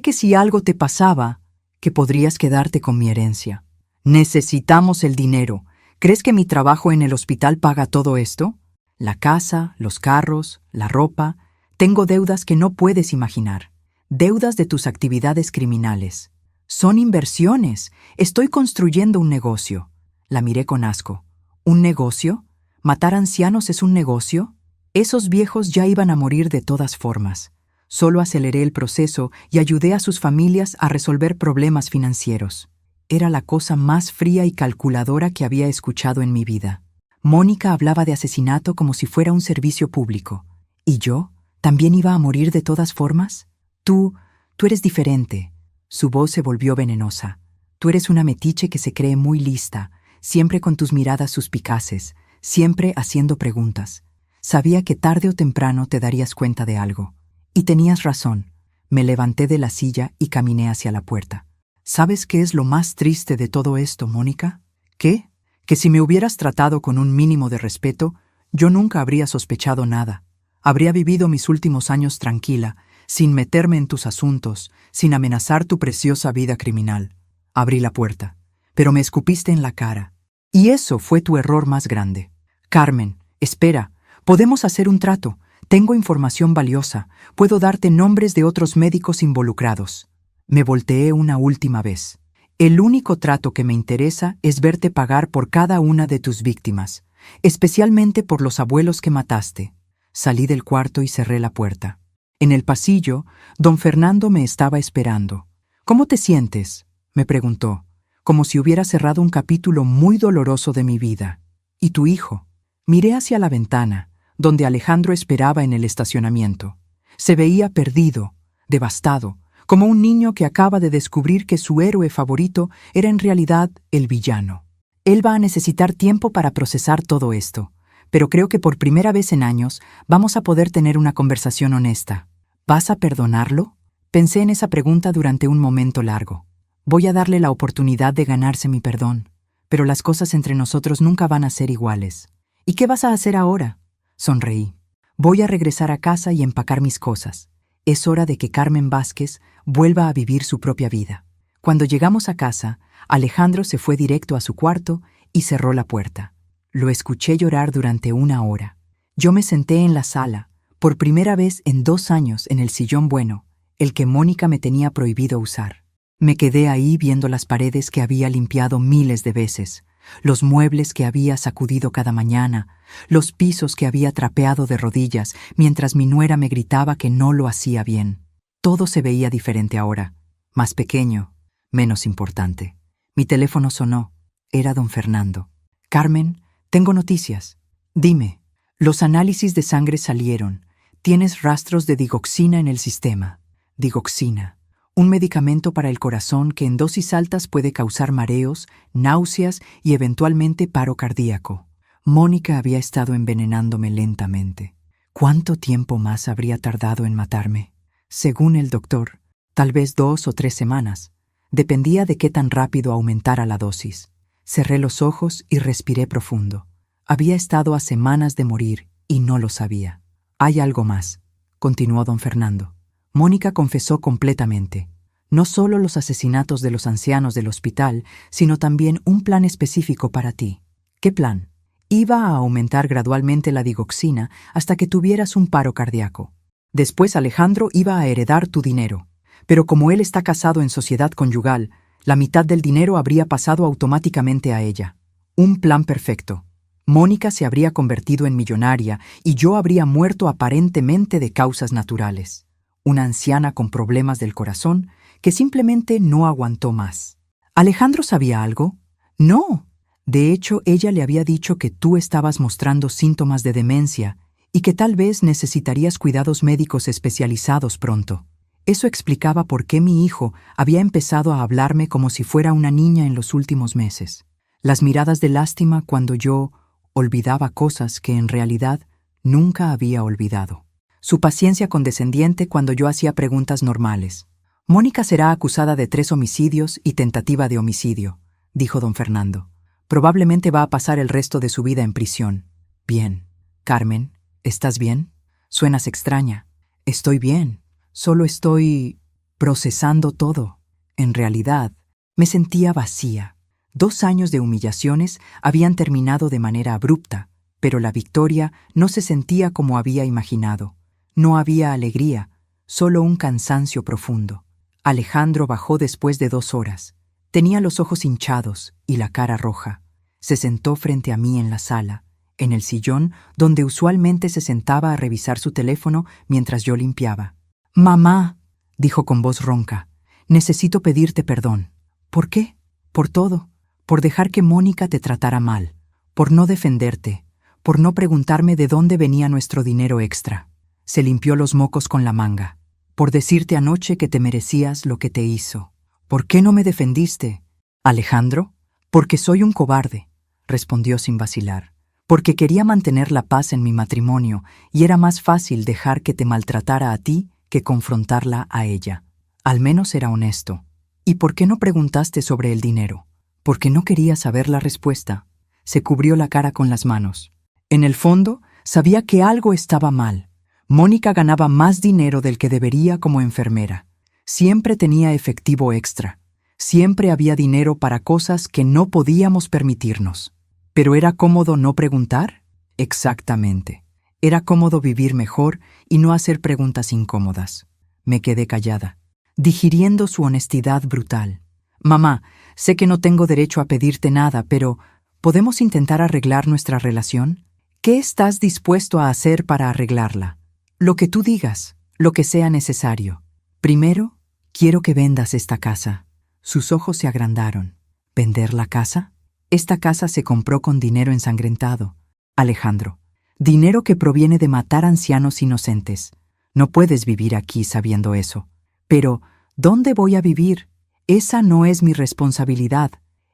que si algo te pasaba, que podrías quedarte con mi herencia. Necesitamos el dinero. ¿Crees que mi trabajo en el hospital paga todo esto? La casa, los carros, la ropa. Tengo deudas que no puedes imaginar. Deudas de tus actividades criminales. Son inversiones. Estoy construyendo un negocio. La miré con asco. ¿Un negocio? ¿Matar ancianos es un negocio? Esos viejos ya iban a morir de todas formas. Solo aceleré el proceso y ayudé a sus familias a resolver problemas financieros. Era la cosa más fría y calculadora que había escuchado en mi vida. Mónica hablaba de asesinato como si fuera un servicio público. ¿Y yo? ¿También iba a morir de todas formas? Tú eres diferente. Su voz se volvió venenosa. Tú eres una metiche que se cree muy lista, siempre con tus miradas suspicaces, siempre haciendo preguntas. Sabía que tarde o temprano te darías cuenta de algo. Y tenías razón. Me levanté de la silla y caminé hacia la puerta. ¿Sabes qué es lo más triste de todo esto, Mónica? ¿Qué? Que si me hubieras tratado con un mínimo de respeto, yo nunca habría sospechado nada. Habría vivido mis últimos años tranquila, sin meterme en tus asuntos, sin amenazar tu preciosa vida criminal. Abrí la puerta, pero me escupiste en la cara. Y eso fue tu error más grande. Carmen, espera, podemos hacer un trato. Tengo información valiosa. Puedo darte nombres de otros médicos involucrados. Me volteé una última vez. El único trato que me interesa es verte pagar por cada una de tus víctimas, especialmente por los abuelos que mataste. Salí del cuarto y cerré la puerta. En el pasillo, don Fernando me estaba esperando. ¿Cómo te sientes?, me preguntó, como si hubiera cerrado un capítulo muy doloroso de mi vida. ¿Y tu hijo? Miré hacia la ventana, donde Alejandro esperaba en el estacionamiento. Se veía perdido, devastado, como un niño que acaba de descubrir que su héroe favorito era en realidad el villano. Él va a necesitar tiempo para procesar todo esto, pero creo que por primera vez en años vamos a poder tener una conversación honesta. ¿Vas a perdonarlo? Pensé en esa pregunta durante un momento largo. Voy a darle la oportunidad de ganarse mi perdón, pero las cosas entre nosotros nunca van a ser iguales. ¿Y qué vas a hacer ahora? Sonreí. Voy a regresar a casa y empacar mis cosas. Es hora de que Carmen Vázquez vuelva a vivir su propia vida. Cuando llegamos a casa, Alejandro se fue directo a su cuarto y cerró la puerta. Lo escuché llorar durante 1 hora. Yo me senté en la sala, por primera vez en 2 años en el sillón bueno, el que Mónica me tenía prohibido usar. Me quedé ahí viendo las paredes que había limpiado miles de veces, los muebles que había sacudido cada mañana, los pisos que había trapeado de rodillas mientras mi nuera me gritaba que no lo hacía bien. Todo se veía diferente ahora, más pequeño, menos importante. Mi teléfono sonó. Era don Fernando. Carmen, tengo noticias. Dime. Los análisis de sangre salieron. Tienes rastros de digoxina en el sistema. Digoxina. Un medicamento para el corazón que en dosis altas puede causar mareos, náuseas y eventualmente paro cardíaco. Mónica había estado envenenándome lentamente. ¿Cuánto tiempo más habría tardado en matarme? Según el doctor, tal vez 2 o 3 semanas. Dependía de qué tan rápido aumentara la dosis. Cerré los ojos y respiré profundo. Había estado a semanas de morir y no lo sabía. Hay algo más, continuó don Fernando. Mónica confesó completamente. No solo los asesinatos de los ancianos del hospital, sino también un plan específico para ti. ¿Qué plan? Iba a aumentar gradualmente la digoxina hasta que tuvieras un paro cardíaco. Después Alejandro iba a heredar tu dinero. Pero como él está casado en sociedad conyugal, la mitad del dinero habría pasado automáticamente a ella. Un plan perfecto. Mónica se habría convertido en millonaria y yo habría muerto aparentemente de causas naturales. Una anciana con problemas del corazón que simplemente no aguantó más. ¿Alejandro sabía algo? No. De hecho, ella le había dicho que tú estabas mostrando síntomas de demencia y que tal vez necesitarías cuidados médicos especializados pronto. Eso explicaba por qué mi hijo había empezado a hablarme como si fuera una niña en los últimos meses. Las miradas de lástima cuando yo olvidaba cosas que en realidad nunca había olvidado. Su paciencia condescendiente cuando yo hacía preguntas normales. Mónica será acusada de 3 homicidios y tentativa de homicidio, dijo don Fernando. Probablemente va a pasar el resto de su vida en prisión. Bien. Carmen, ¿estás bien? Suenas extraña. Estoy bien. Solo estoy procesando todo. En realidad, me sentía vacía. 2 años de humillaciones habían terminado de manera abrupta, pero la victoria no se sentía como había imaginado. No había alegría, solo un cansancio profundo. Alejandro bajó después de 2 horas. Tenía los ojos hinchados y la cara roja. Se sentó frente a mí en la sala, en el sillón donde usualmente se sentaba a revisar su teléfono mientras yo limpiaba. «Mamá», dijo con voz ronca, «necesito pedirte perdón». «¿Por qué?» «Por todo. Por dejar que Mónica te tratara mal. Por no defenderte. Por no preguntarme de dónde venía nuestro dinero extra». Se limpió los mocos con la manga. «Por decirte anoche que te merecías lo que te hizo». «¿Por qué no me defendiste?» «Alejandro, porque soy un cobarde», respondió sin vacilar. «Porque quería mantener la paz en mi matrimonio y era más fácil dejar que te maltratara a ti que confrontarla a ella. Al menos era honesto. ¿Y por qué no preguntaste sobre el dinero?» «Porque no quería saber la respuesta». Se cubrió la cara con las manos. En el fondo, sabía que algo estaba mal. Mónica ganaba más dinero del que debería como enfermera. Siempre tenía efectivo extra. Siempre había dinero para cosas que no podíamos permitirnos. ¿Pero era cómodo no preguntar? Exactamente. Era cómodo vivir mejor y no hacer preguntas incómodas. Me quedé callada, digiriendo su honestidad brutal. «Mamá, sé que no tengo derecho a pedirte nada, pero ¿podemos intentar arreglar nuestra relación? ¿Qué estás dispuesto a hacer para arreglarla? Lo que tú digas, lo que sea necesario. Primero, quiero que vendas esta casa». Sus ojos se agrandaron. ¿Vender la casa? Esta casa se compró con dinero ensangrentado. Alejandro, dinero que proviene de matar ancianos inocentes. No puedes vivir aquí sabiendo eso. Pero, ¿dónde voy a vivir? Esa no es mi responsabilidad.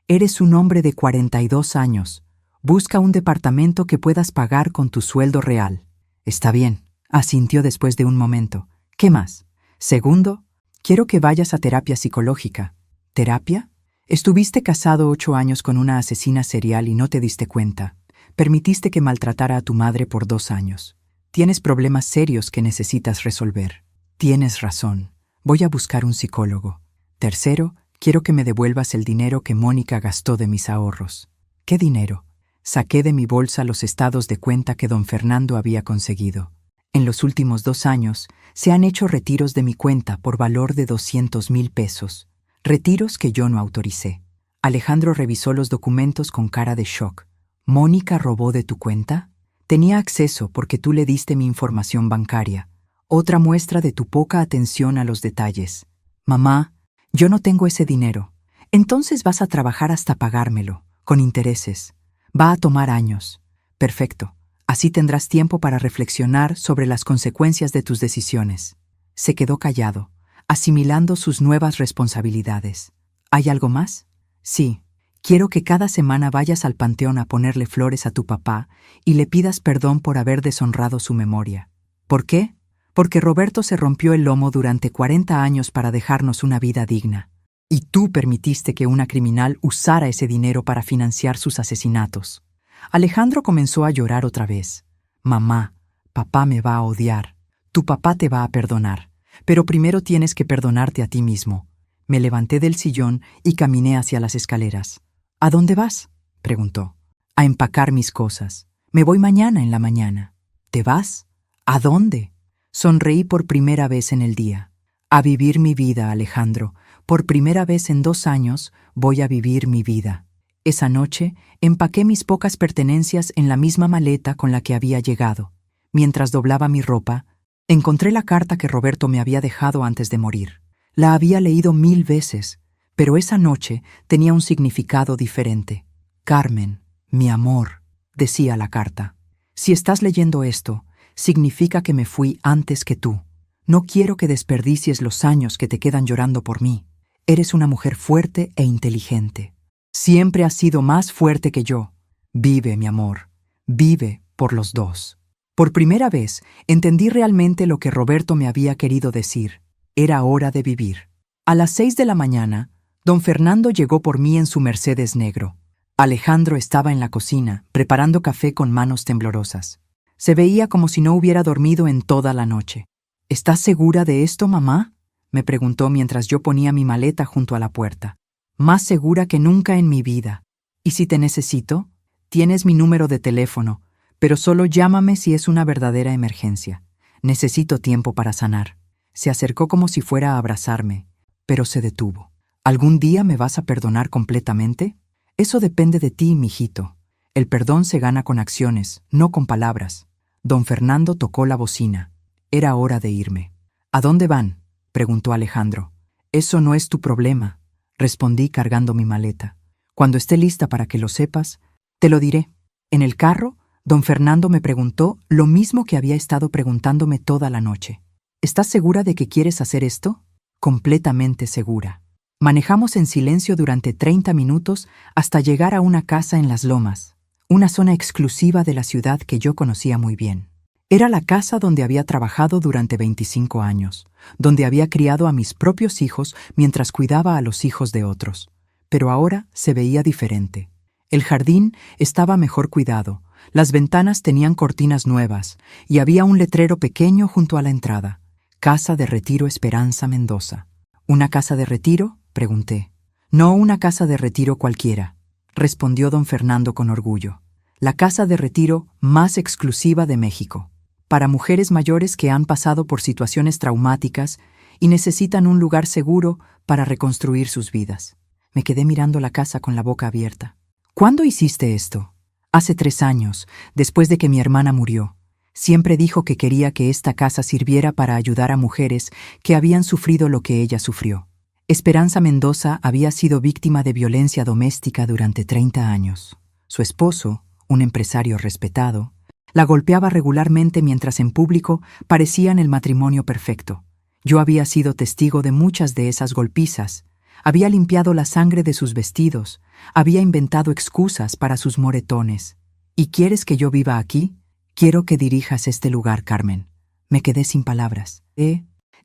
Eres un hombre de 42 años. Busca un departamento que puedas pagar con tu sueldo real. Está bien, asintió después de un momento. ¿Qué más? Segundo, quiero que vayas a terapia psicológica. ¿Terapia? Estuviste casado 8 años con una asesina serial y no te diste cuenta. Permitiste que maltratara a tu madre por 2 años. Tienes problemas serios que necesitas resolver. Tienes razón. Voy a buscar un psicólogo. Tercero, quiero que me devuelvas el dinero que Mónica gastó de mis ahorros. ¿Qué dinero? Saqué de mi bolsa los estados de cuenta que don Fernando había conseguido. En los últimos 2 años se han hecho retiros de mi cuenta por valor de 200,000 pesos. Retiros que yo no autoricé. Alejandro revisó los documentos con cara de shock. ¿Mónica robó de tu cuenta? Tenía acceso porque tú le diste mi información bancaria. Otra muestra de tu poca atención a los detalles. Mamá, yo no tengo ese dinero. Entonces vas a trabajar hasta pagármelo, con intereses. Va a tomar años. Perfecto. Así tendrás tiempo para reflexionar sobre las consecuencias de tus decisiones. Se quedó callado, asimilando sus nuevas responsabilidades. ¿Hay algo más? Sí. Quiero que cada semana vayas al panteón a ponerle flores a tu papá y le pidas perdón por haber deshonrado su memoria. ¿Por qué? Porque Roberto se rompió el lomo durante 40 años para dejarnos una vida digna. Y tú permitiste que una criminal usara ese dinero para financiar sus asesinatos. Alejandro comenzó a llorar otra vez. Mamá, papá me va a odiar. Tu papá te va a perdonar. Pero primero tienes que perdonarte a ti mismo. Me levanté del sillón y caminé hacia las escaleras. ¿A dónde vas?, preguntó. A empacar mis cosas. Me voy mañana en la mañana. ¿Te vas? ¿A dónde? Sonreí por primera vez en el día. A vivir mi vida, Alejandro. Por primera vez en 2 años voy a vivir mi vida. Esa noche empaqué mis pocas pertenencias en la misma maleta con la que había llegado. Mientras doblaba mi ropa, encontré la carta que Roberto me había dejado antes de morir. La había leído 1000 veces, pero esa noche tenía un significado diferente. Carmen, mi amor, decía la carta. Si estás leyendo esto, significa que me fui antes que tú. No quiero que desperdicies los años que te quedan llorando por mí. Eres una mujer fuerte e inteligente. Siempre has sido más fuerte que yo. Vive, mi amor. Vive por los dos. Por primera vez, entendí realmente lo que Roberto me había querido decir. Era hora de vivir. A las 6 de la mañana, don Fernando llegó por mí en su Mercedes negro. Alejandro estaba en la cocina, preparando café con manos temblorosas. Se veía como si no hubiera dormido en toda la noche. ¿Estás segura de esto, mamá?, me preguntó mientras yo ponía mi maleta junto a la puerta. Más segura que nunca en mi vida. ¿Y si te necesito? Tienes mi número de teléfono, pero solo llámame si es una verdadera emergencia. Necesito tiempo para sanar. Se acercó como si fuera a abrazarme, pero se detuvo. ¿Algún día me vas a perdonar completamente? Eso depende de ti, mijito. El perdón se gana con acciones, no con palabras. Don Fernando tocó la bocina. Era hora de irme. ¿A dónde van?, preguntó Alejandro. Eso no es tu problema, respondí cargando mi maleta. Cuando esté lista para que lo sepas, te lo diré. En el carro, don Fernando me preguntó lo mismo que había estado preguntándome toda la noche. ¿Estás segura de que quieres hacer esto? Completamente segura. Manejamos en silencio durante 30 minutos hasta llegar a una casa en Las Lomas, una zona exclusiva de la ciudad que yo conocía muy bien. Era la casa donde había trabajado durante 25 años, donde había criado a mis propios hijos mientras cuidaba a los hijos de otros. Pero ahora se veía diferente. El jardín estaba mejor cuidado, las ventanas tenían cortinas nuevas y había un letrero pequeño junto a la entrada. Casa de Retiro Esperanza Mendoza. ¿Una casa de retiro?, pregunté. No una casa de retiro cualquiera, respondió don Fernando con orgullo. La casa de retiro más exclusiva de México. Para mujeres mayores que han pasado por situaciones traumáticas y necesitan un lugar seguro para reconstruir sus vidas. Me quedé mirando la casa con la boca abierta. ¿Cuándo hiciste esto? Hace 3 años, después de que mi hermana murió. Siempre dijo que quería que esta casa sirviera para ayudar a mujeres que habían sufrido lo que ella sufrió. Esperanza Mendoza había sido víctima de violencia doméstica durante 30 años. Su esposo, un empresario respetado, la golpeaba regularmente mientras en público parecían el matrimonio perfecto. Yo había sido testigo de muchas de esas golpizas. Había limpiado la sangre de sus vestidos. Había inventado excusas para sus moretones. ¿Y quieres que yo viva aquí? Quiero que dirijas este lugar, Carmen. Me quedé sin palabras.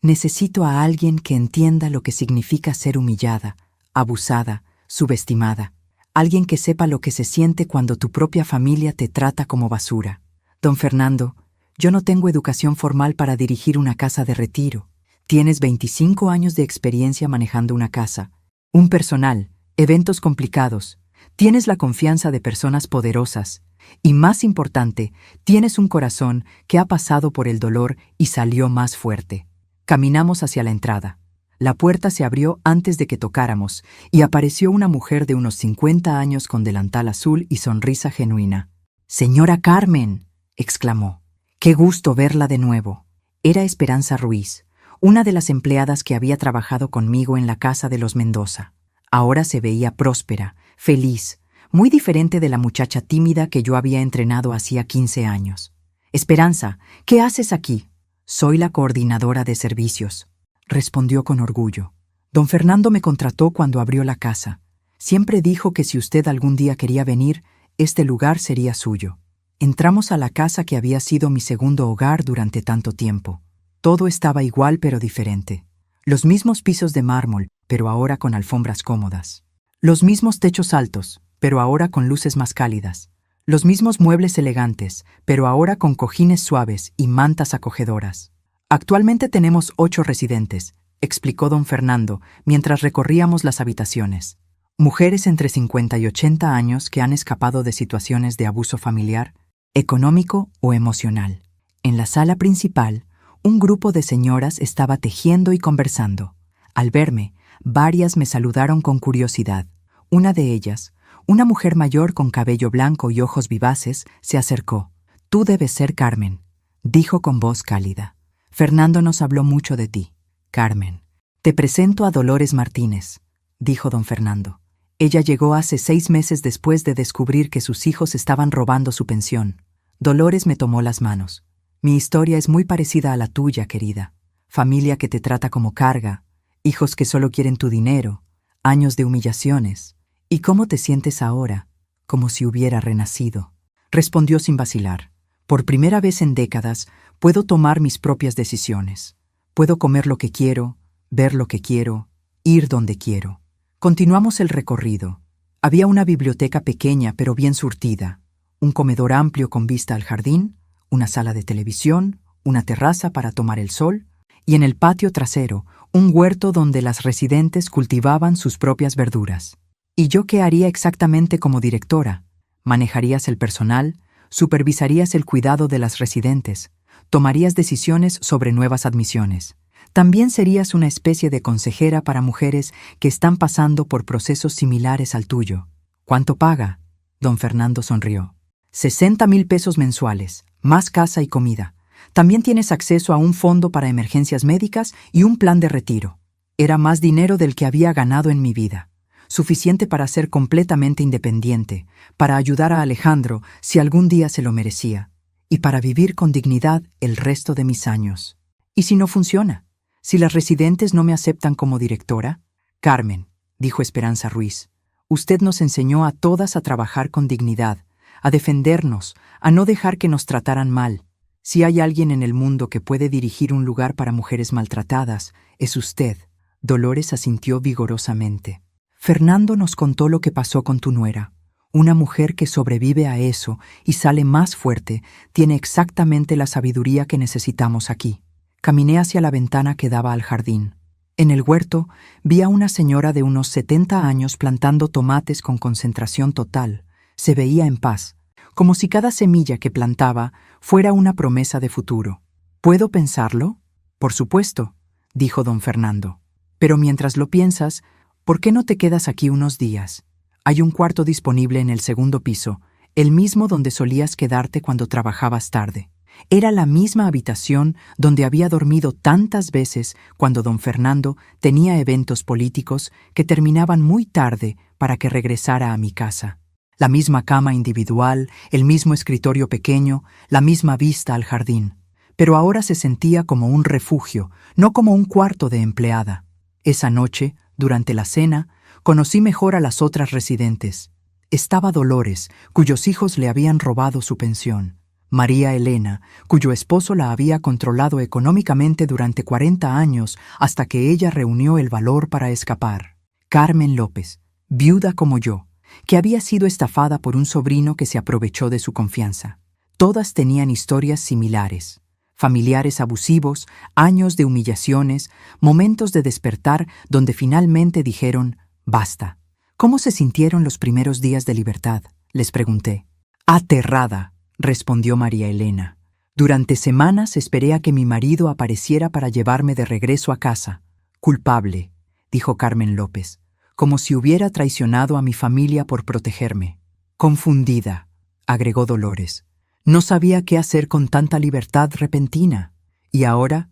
Necesito a alguien que entienda lo que significa ser humillada, abusada, subestimada. Alguien que sepa lo que se siente cuando tu propia familia te trata como basura. Don Fernando, yo no tengo educación formal para dirigir una casa de retiro. Tienes 25 años de experiencia manejando una casa, un personal, eventos complicados. Tienes la confianza de personas poderosas. Y más importante, tienes un corazón que ha pasado por el dolor y salió más fuerte. Caminamos hacia la entrada. La puerta se abrió antes de que tocáramos y apareció una mujer de unos 50 años con delantal azul y sonrisa genuina. «¡Señora Carmen!», exclamó. «¡Qué gusto verla de nuevo!». Era Esperanza Ruiz, una de las empleadas que había trabajado conmigo en la casa de los Mendoza. Ahora se veía próspera, feliz, muy diferente de la muchacha tímida que yo había entrenado hacía 15 años. «Esperanza, ¿qué haces aquí?». «Soy la coordinadora de servicios», respondió con orgullo. Don Fernando me contrató cuando abrió la casa. Siempre dijo que si usted algún día quería venir, este lugar sería suyo. Entramos a la casa que había sido mi segundo hogar durante tanto tiempo. Todo estaba igual pero diferente. Los mismos pisos de mármol, pero ahora con alfombras cómodas. Los mismos techos altos, pero ahora con luces más cálidas. Los mismos muebles elegantes, pero ahora con cojines suaves y mantas acogedoras. Actualmente tenemos 8 residentes, explicó don Fernando mientras recorríamos las habitaciones. Mujeres entre 50 y 80 años que han escapado de situaciones de abuso familiar, económico o emocional. En la sala principal, un grupo de señoras estaba tejiendo y conversando. Al verme, varias me saludaron con curiosidad. Una de ellas, una mujer mayor con cabello blanco y ojos vivaces, se acercó. «Tú debes ser Carmen», dijo con voz cálida. «Fernando nos habló mucho de ti, Carmen. Te presento a Dolores Martínez», dijo don Fernando. Ella llegó hace 6 meses después de descubrir que sus hijos estaban robando su pensión. Dolores me tomó las manos. «Mi historia es muy parecida a la tuya, querida. Familia que te trata como carga, hijos que solo quieren tu dinero, años de humillaciones. ¿Y cómo te sientes ahora? Como si hubiera renacido», respondió sin vacilar. «Por primera vez en décadas, puedo tomar mis propias decisiones. Puedo comer lo que quiero, ver lo que quiero, ir donde quiero». Continuamos el recorrido. Había una biblioteca pequeña pero bien surtida, un comedor amplio con vista al jardín, una sala de televisión, una terraza para tomar el sol, y en el patio trasero, un huerto donde las residentes cultivaban sus propias verduras. ¿Y yo qué haría exactamente como directora? Manejarías el personal, supervisarías el cuidado de las residentes, tomarías decisiones sobre nuevas admisiones. También serías una especie de consejera para mujeres que están pasando por procesos similares al tuyo. ¿Cuánto paga? Don Fernando sonrió. 60,000 pesos mensuales, más casa y comida. También tienes acceso a un fondo para emergencias médicas y un plan de retiro. Era más dinero del que había ganado en mi vida. Suficiente para ser completamente independiente, para ayudar a Alejandro si algún día se lo merecía, y para vivir con dignidad el resto de mis años. ¿Y si no funciona? ¿Si las residentes no me aceptan como directora? Carmen, dijo Esperanza Ruiz, usted nos enseñó a todas a trabajar con dignidad, a defendernos, a no dejar que nos trataran mal. Si hay alguien en el mundo que puede dirigir un lugar para mujeres maltratadas, es usted. Dolores asintió vigorosamente. Fernando nos contó lo que pasó con tu nuera. Una mujer que sobrevive a eso y sale más fuerte tiene exactamente la sabiduría que necesitamos aquí. Caminé hacia la ventana que daba al jardín. En el huerto vi a una señora de unos 70 años plantando tomates con concentración total. Se veía en paz, como si cada semilla que plantaba fuera una promesa de futuro. ¿Puedo pensarlo? Por supuesto, dijo don Fernando. Pero mientras lo piensas, ¿por qué no te quedas aquí unos días? Hay un cuarto disponible en el segundo piso, el mismo donde solías quedarte cuando trabajabas tarde. Era la misma habitación donde había dormido tantas veces cuando don Fernando tenía eventos políticos que terminaban muy tarde para que regresara a mi casa. La misma cama individual, el mismo escritorio pequeño, la misma vista al jardín. Pero ahora se sentía como un refugio, no como un cuarto de empleada. Esa noche, durante la cena, conocí mejor a las otras residentes. Estaba Dolores, cuyos hijos le habían robado su pensión. María Elena, cuyo esposo la había controlado económicamente durante 40 años hasta que ella reunió el valor para escapar. Carmen López, viuda como yo, que había sido estafada por un sobrino que se aprovechó de su confianza. Todas tenían historias similares. Familiares abusivos, años de humillaciones, momentos de despertar donde finalmente dijeron «basta». ¿Cómo se sintieron los primeros días de libertad?, les pregunté. «Aterrada», respondió María Elena. «Durante semanas esperé a que mi marido apareciera para llevarme de regreso a casa. Culpable», dijo Carmen López, como si hubiera traicionado a mi familia por protegerme. Confundida, agregó Dolores. No sabía qué hacer con tanta libertad repentina. Y ahora,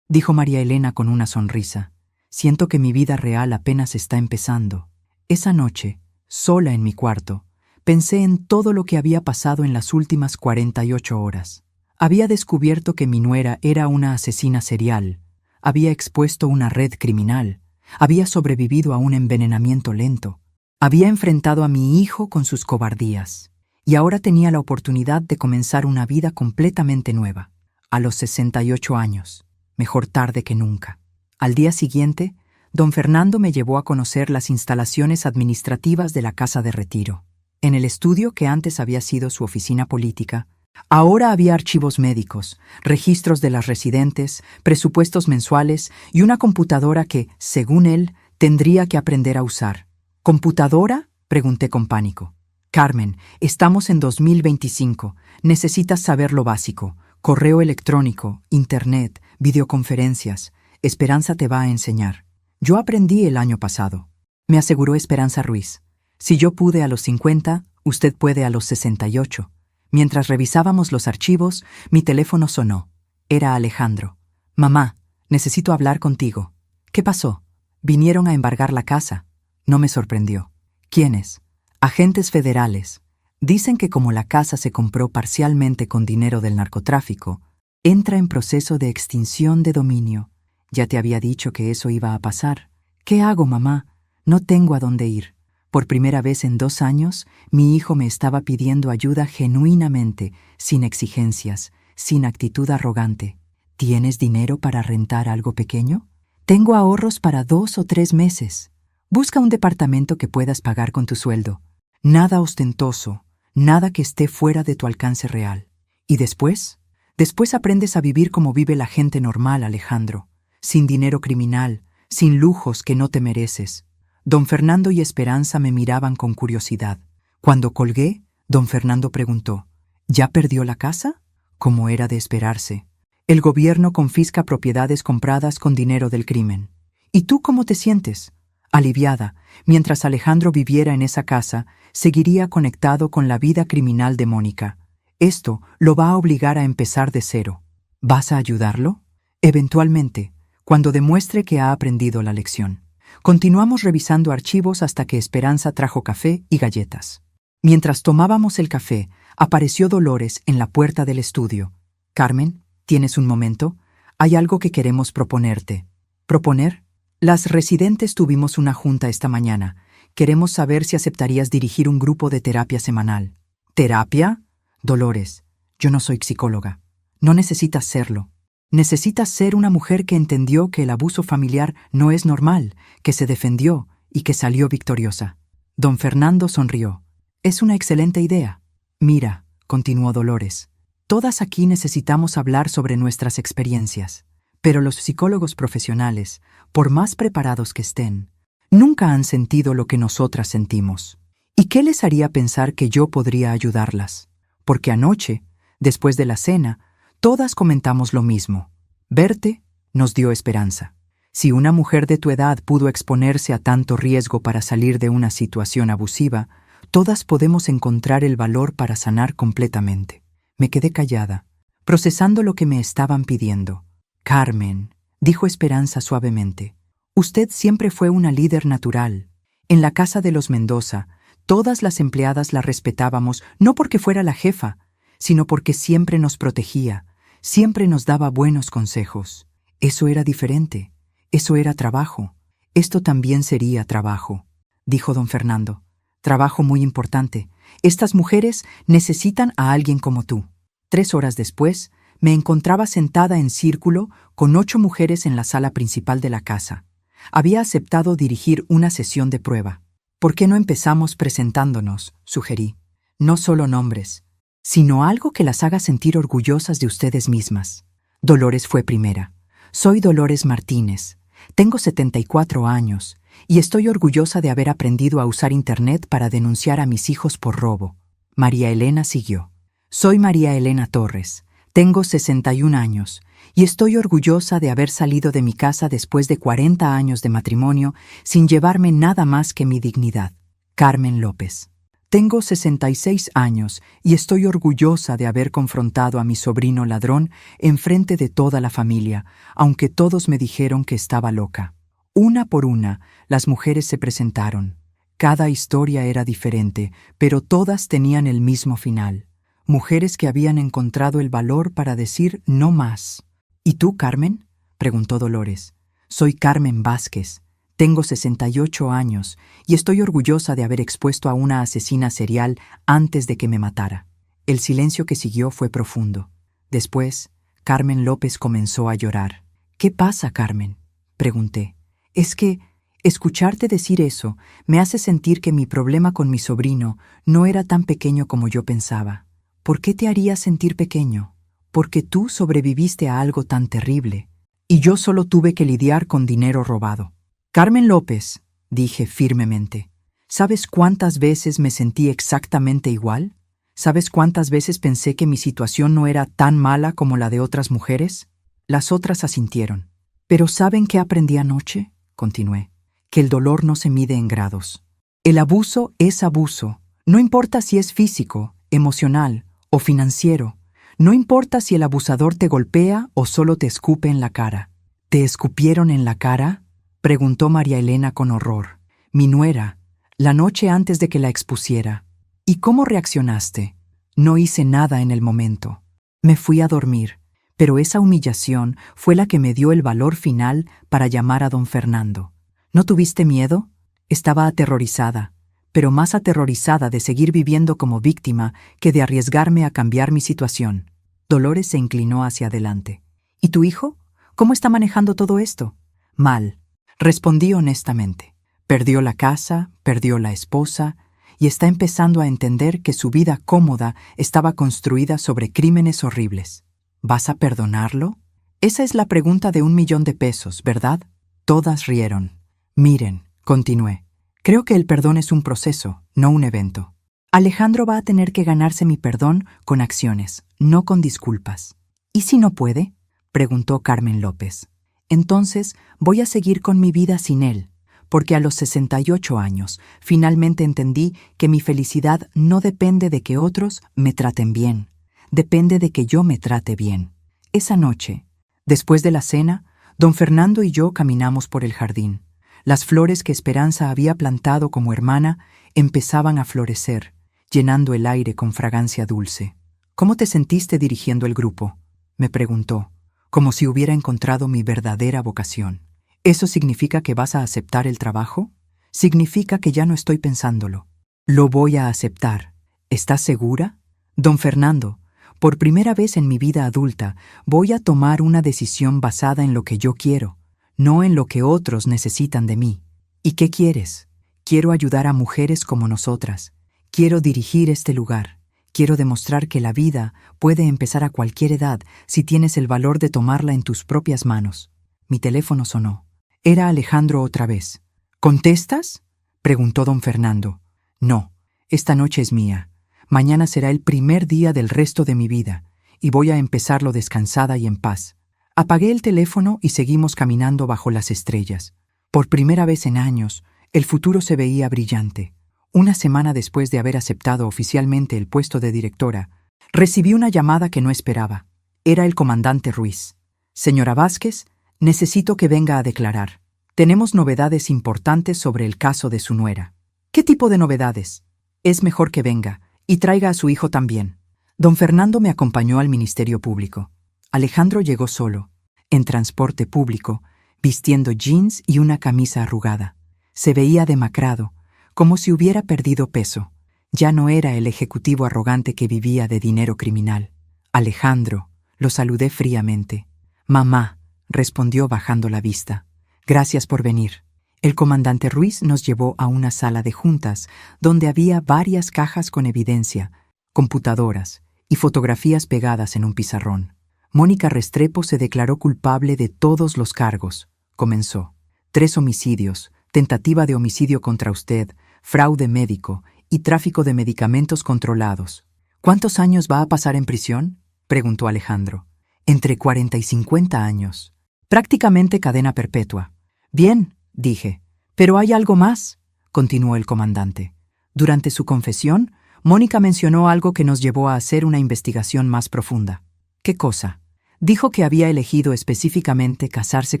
dijo María Elena con una sonrisa, siento que mi vida real apenas está empezando. Esa noche, sola en mi cuarto, pensé en todo lo que había pasado en las últimas 48 horas. Había descubierto que mi nuera era una asesina serial, había expuesto una red criminal, Había sobrevivido a un envenenamiento lento. Había enfrentado a mi hijo con sus cobardías. Y ahora tenía la oportunidad de comenzar una vida completamente nueva. A los 68 años. Mejor tarde que nunca. Al día siguiente, don Fernando me llevó a conocer las instalaciones administrativas de la Casa de Retiro. En el estudio que antes había sido su oficina política, ahora había archivos médicos, registros de las residentes, presupuestos mensuales y una computadora que, según él, tendría que aprender a usar. ¿Computadora?, pregunté con pánico. Carmen, estamos en 2025. Necesitas saber lo básico. Correo electrónico, internet, videoconferencias. Esperanza te va a enseñar. Yo aprendí el año pasado, me aseguró Esperanza Ruiz. Si yo pude a los 50, usted puede a los 68. Mientras revisábamos los archivos, mi teléfono sonó. Era Alejandro. Mamá, necesito hablar contigo. ¿Qué pasó? Vinieron a embargar la casa. No me sorprendió. ¿Quiénes? Agentes federales. Dicen que como la casa se compró parcialmente con dinero del narcotráfico, entra en proceso de extinción de dominio. Ya te había dicho que eso iba a pasar. ¿Qué hago, mamá? No tengo a dónde ir. Por primera vez en 2 años, mi hijo me estaba pidiendo ayuda genuinamente, sin exigencias, sin actitud arrogante. ¿Tienes dinero para rentar algo pequeño? Tengo ahorros para 2 o 3 meses. Busca un departamento que puedas pagar con tu sueldo. Nada ostentoso, nada que esté fuera de tu alcance real. ¿Y después? Después aprendes a vivir como vive la gente normal, Alejandro. Sin dinero criminal, sin lujos que no te mereces. Don Fernando y Esperanza me miraban con curiosidad. Cuando colgué, don Fernando preguntó, ¿ya perdió la casa? Como era de esperarse. El gobierno confisca propiedades compradas con dinero del crimen. ¿Y tú cómo te sientes? Aliviada. Mientras Alejandro viviera en esa casa, seguiría conectado con la vida criminal de Mónica. Esto lo va a obligar a empezar de cero. ¿Vas a ayudarlo? Eventualmente, cuando demuestre que ha aprendido la lección. Continuamos revisando archivos hasta que Esperanza trajo café y galletas. Mientras tomábamos el café, apareció Dolores en la puerta del estudio. Carmen, ¿tienes un momento? Hay algo que queremos proponerte. ¿Proponer? Las residentes tuvimos una junta esta mañana. Queremos saber si aceptarías dirigir un grupo de terapia semanal. ¿Terapia? Dolores, yo no soy psicóloga. No necesitas serlo. Necesitas ser una mujer que entendió que el abuso familiar no es normal, que se defendió y que salió victoriosa. Don Fernando sonrió. Es una excelente idea. Mira, continuó Dolores, todas aquí necesitamos hablar sobre nuestras experiencias, pero los psicólogos profesionales, por más preparados que estén, nunca han sentido lo que nosotras sentimos. ¿Y qué les haría pensar que yo podría ayudarlas? Porque anoche, después de la cena, todas comentamos lo mismo. Verte nos dio esperanza. Si una mujer de tu edad pudo exponerse a tanto riesgo para salir de una situación abusiva, todas podemos encontrar el valor para sanar completamente. Me quedé callada, procesando lo que me estaban pidiendo. Carmen, dijo Esperanza suavemente, usted siempre fue una líder natural. En la casa de los Mendoza, todas las empleadas la respetábamos no porque fuera la jefa, sino porque siempre nos protegía, siempre nos daba buenos consejos. Eso era diferente, eso era trabajo. Esto también sería trabajo, dijo don Fernando. Trabajo muy importante. Estas mujeres necesitan a alguien como tú. 3 horas después, me encontraba sentada en círculo con 8 mujeres en la sala principal de la casa. Había aceptado dirigir una sesión de prueba. ¿Por qué no empezamos presentándonos?, sugerí. No solo nombres, sino algo que las haga sentir orgullosas de ustedes mismas. Dolores fue primera. Soy Dolores Martínez. Tengo 74 años y estoy orgullosa de haber aprendido a usar Internet para denunciar a mis hijos por robo. María Elena siguió. Soy María Elena Torres. Tengo 61 años y estoy orgullosa de haber salido de mi casa después de 40 años de matrimonio sin llevarme nada más que mi dignidad. Carmen López. Tengo 66 años y estoy orgullosa de haber confrontado a mi sobrino ladrón enfrente de toda la familia, aunque todos me dijeron que estaba loca. Una por una, las mujeres se presentaron. Cada historia era diferente, pero todas tenían el mismo final. Mujeres que habían encontrado el valor para decir no más. ¿Y tú, Carmen?, preguntó Dolores. Soy Carmen Vázquez. Tengo 68 años y estoy orgullosa de haber expuesto a una asesina serial antes de que me matara. El silencio que siguió fue profundo. Después, Carmen López comenzó a llorar. ¿Qué pasa, Carmen?, pregunté. Es que escucharte decir eso me hace sentir que mi problema con mi sobrino no era tan pequeño como yo pensaba. ¿Por qué te haría sentir pequeño? Porque tú sobreviviste a algo tan terrible, y yo solo tuve que lidiar con dinero robado. Carmen López, dije firmemente, ¿sabes cuántas veces me sentí exactamente igual? ¿Sabes cuántas veces pensé que mi situación no era tan mala como la de otras mujeres? Las otras asintieron. Pero ¿saben qué aprendí anoche?, continué. Que el dolor no se mide en grados. El abuso es abuso. No importa si es físico, emocional o financiero. No importa si el abusador te golpea o solo te escupe en la cara. ¿Te escupieron en la cara?, preguntó María Elena con horror. Mi nuera, la noche antes de que la expusiera. ¿Y cómo reaccionaste? No hice nada en el momento. Me fui a dormir, pero esa humillación fue la que me dio el valor final para llamar a don Fernando. ¿No tuviste miedo? Estaba aterrorizada, pero más aterrorizada de seguir viviendo como víctima que de arriesgarme a cambiar mi situación. Dolores se inclinó hacia adelante. ¿Y tu hijo? ¿Cómo está manejando todo esto? Mal, respondí honestamente. Perdió la casa, perdió la esposa, y está empezando a entender que su vida cómoda estaba construida sobre crímenes horribles. ¿Vas a perdonarlo? Esa es la pregunta de $1.000.000, ¿verdad? Todas rieron. Miren, continué. Creo que el perdón es un proceso, no un evento. Alejandro va a tener que ganarse mi perdón con acciones, no con disculpas. ¿Y si no puede?, preguntó Carmen López. Entonces voy a seguir con mi vida sin él, porque a los 68 años finalmente entendí que mi felicidad no depende de que otros me traten bien, depende de que yo me trate bien. Esa noche, después de la cena, don Fernando y yo caminamos por el jardín. Las flores que Esperanza había plantado como hermana empezaban a florecer, llenando el aire con fragancia dulce. ¿Cómo te sentiste dirigiendo el grupo?, me preguntó, como si hubiera encontrado mi verdadera vocación. ¿Eso significa que vas a aceptar el trabajo? Significa que ya no estoy pensándolo. Lo voy a aceptar. ¿Estás segura? Don Fernando, por primera vez en mi vida adulta, voy a tomar una decisión basada en lo que yo quiero, no en lo que otros necesitan de mí. ¿Y qué quieres? Quiero ayudar a mujeres como nosotras. Quiero dirigir este lugar. Quiero demostrar que la vida puede empezar a cualquier edad si tienes el valor de tomarla en tus propias manos. Mi teléfono sonó. Era Alejandro otra vez. ¿Contestas?, preguntó don Fernando. No, esta noche es mía. Mañana será el primer día del resto de mi vida, y voy a empezarlo descansada y en paz. Apagué el teléfono y seguimos caminando bajo las estrellas. Por primera vez en años, el futuro se veía brillante. Una semana después de haber aceptado oficialmente el puesto de directora, recibí una llamada que no esperaba. Era el comandante Ruiz. Señora Vázquez, necesito que venga a declarar. Tenemos novedades importantes sobre el caso de su nuera. ¿Qué tipo de novedades? Es mejor que venga, y traiga a su hijo también. Don Fernando me acompañó al Ministerio Público. Alejandro llegó solo, en transporte público, vistiendo jeans y una camisa arrugada. Se veía demacrado, como si hubiera perdido peso. Ya no era el ejecutivo arrogante que vivía de dinero criminal. Alejandro, lo saludé fríamente. Mamá, respondió bajando la vista. Gracias por venir. El comandante Ruiz nos llevó a una sala de juntas donde había varias cajas con evidencia, computadoras y fotografías pegadas en un pizarrón. Mónica Restrepo se declaró culpable de todos los cargos, comenzó. 3 homicidios, tentativa de homicidio contra usted, fraude médico y tráfico de medicamentos controlados. ¿Cuántos años va a pasar en prisión?, preguntó Alejandro. Entre 40 y 50 años. Prácticamente cadena perpetua. Bien, dije. Pero hay algo más, continuó el comandante. Durante su confesión, Mónica mencionó algo que nos llevó a hacer una investigación más profunda. ¿Qué cosa? Dijo que había elegido específicamente casarse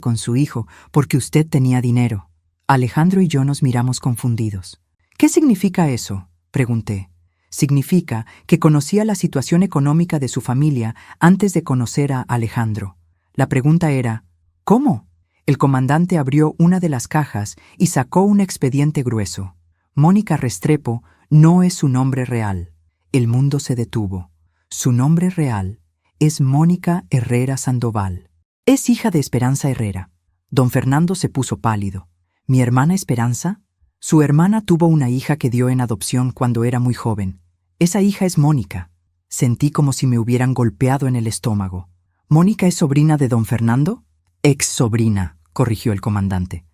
con su hijo porque usted tenía dinero. Alejandro y yo nos miramos confundidos. ¿Qué significa eso?, pregunté. Significa que conocía la situación económica de su familia antes de conocer a Alejandro. La pregunta era, ¿cómo? El comandante abrió una de las cajas y sacó un expediente grueso. Mónica Restrepo no es su nombre real. El mundo se detuvo. Su nombre real es Mónica Herrera Sandoval. Es hija de Esperanza Herrera. Don Fernando se puso pálido. ¿Mi hermana Esperanza? Su hermana tuvo una hija que dio en adopción cuando era muy joven. Esa hija es Mónica. Sentí como si me hubieran golpeado en el estómago. ¿Mónica es sobrina de don Fernando? Ex sobrina, corrigió el comandante.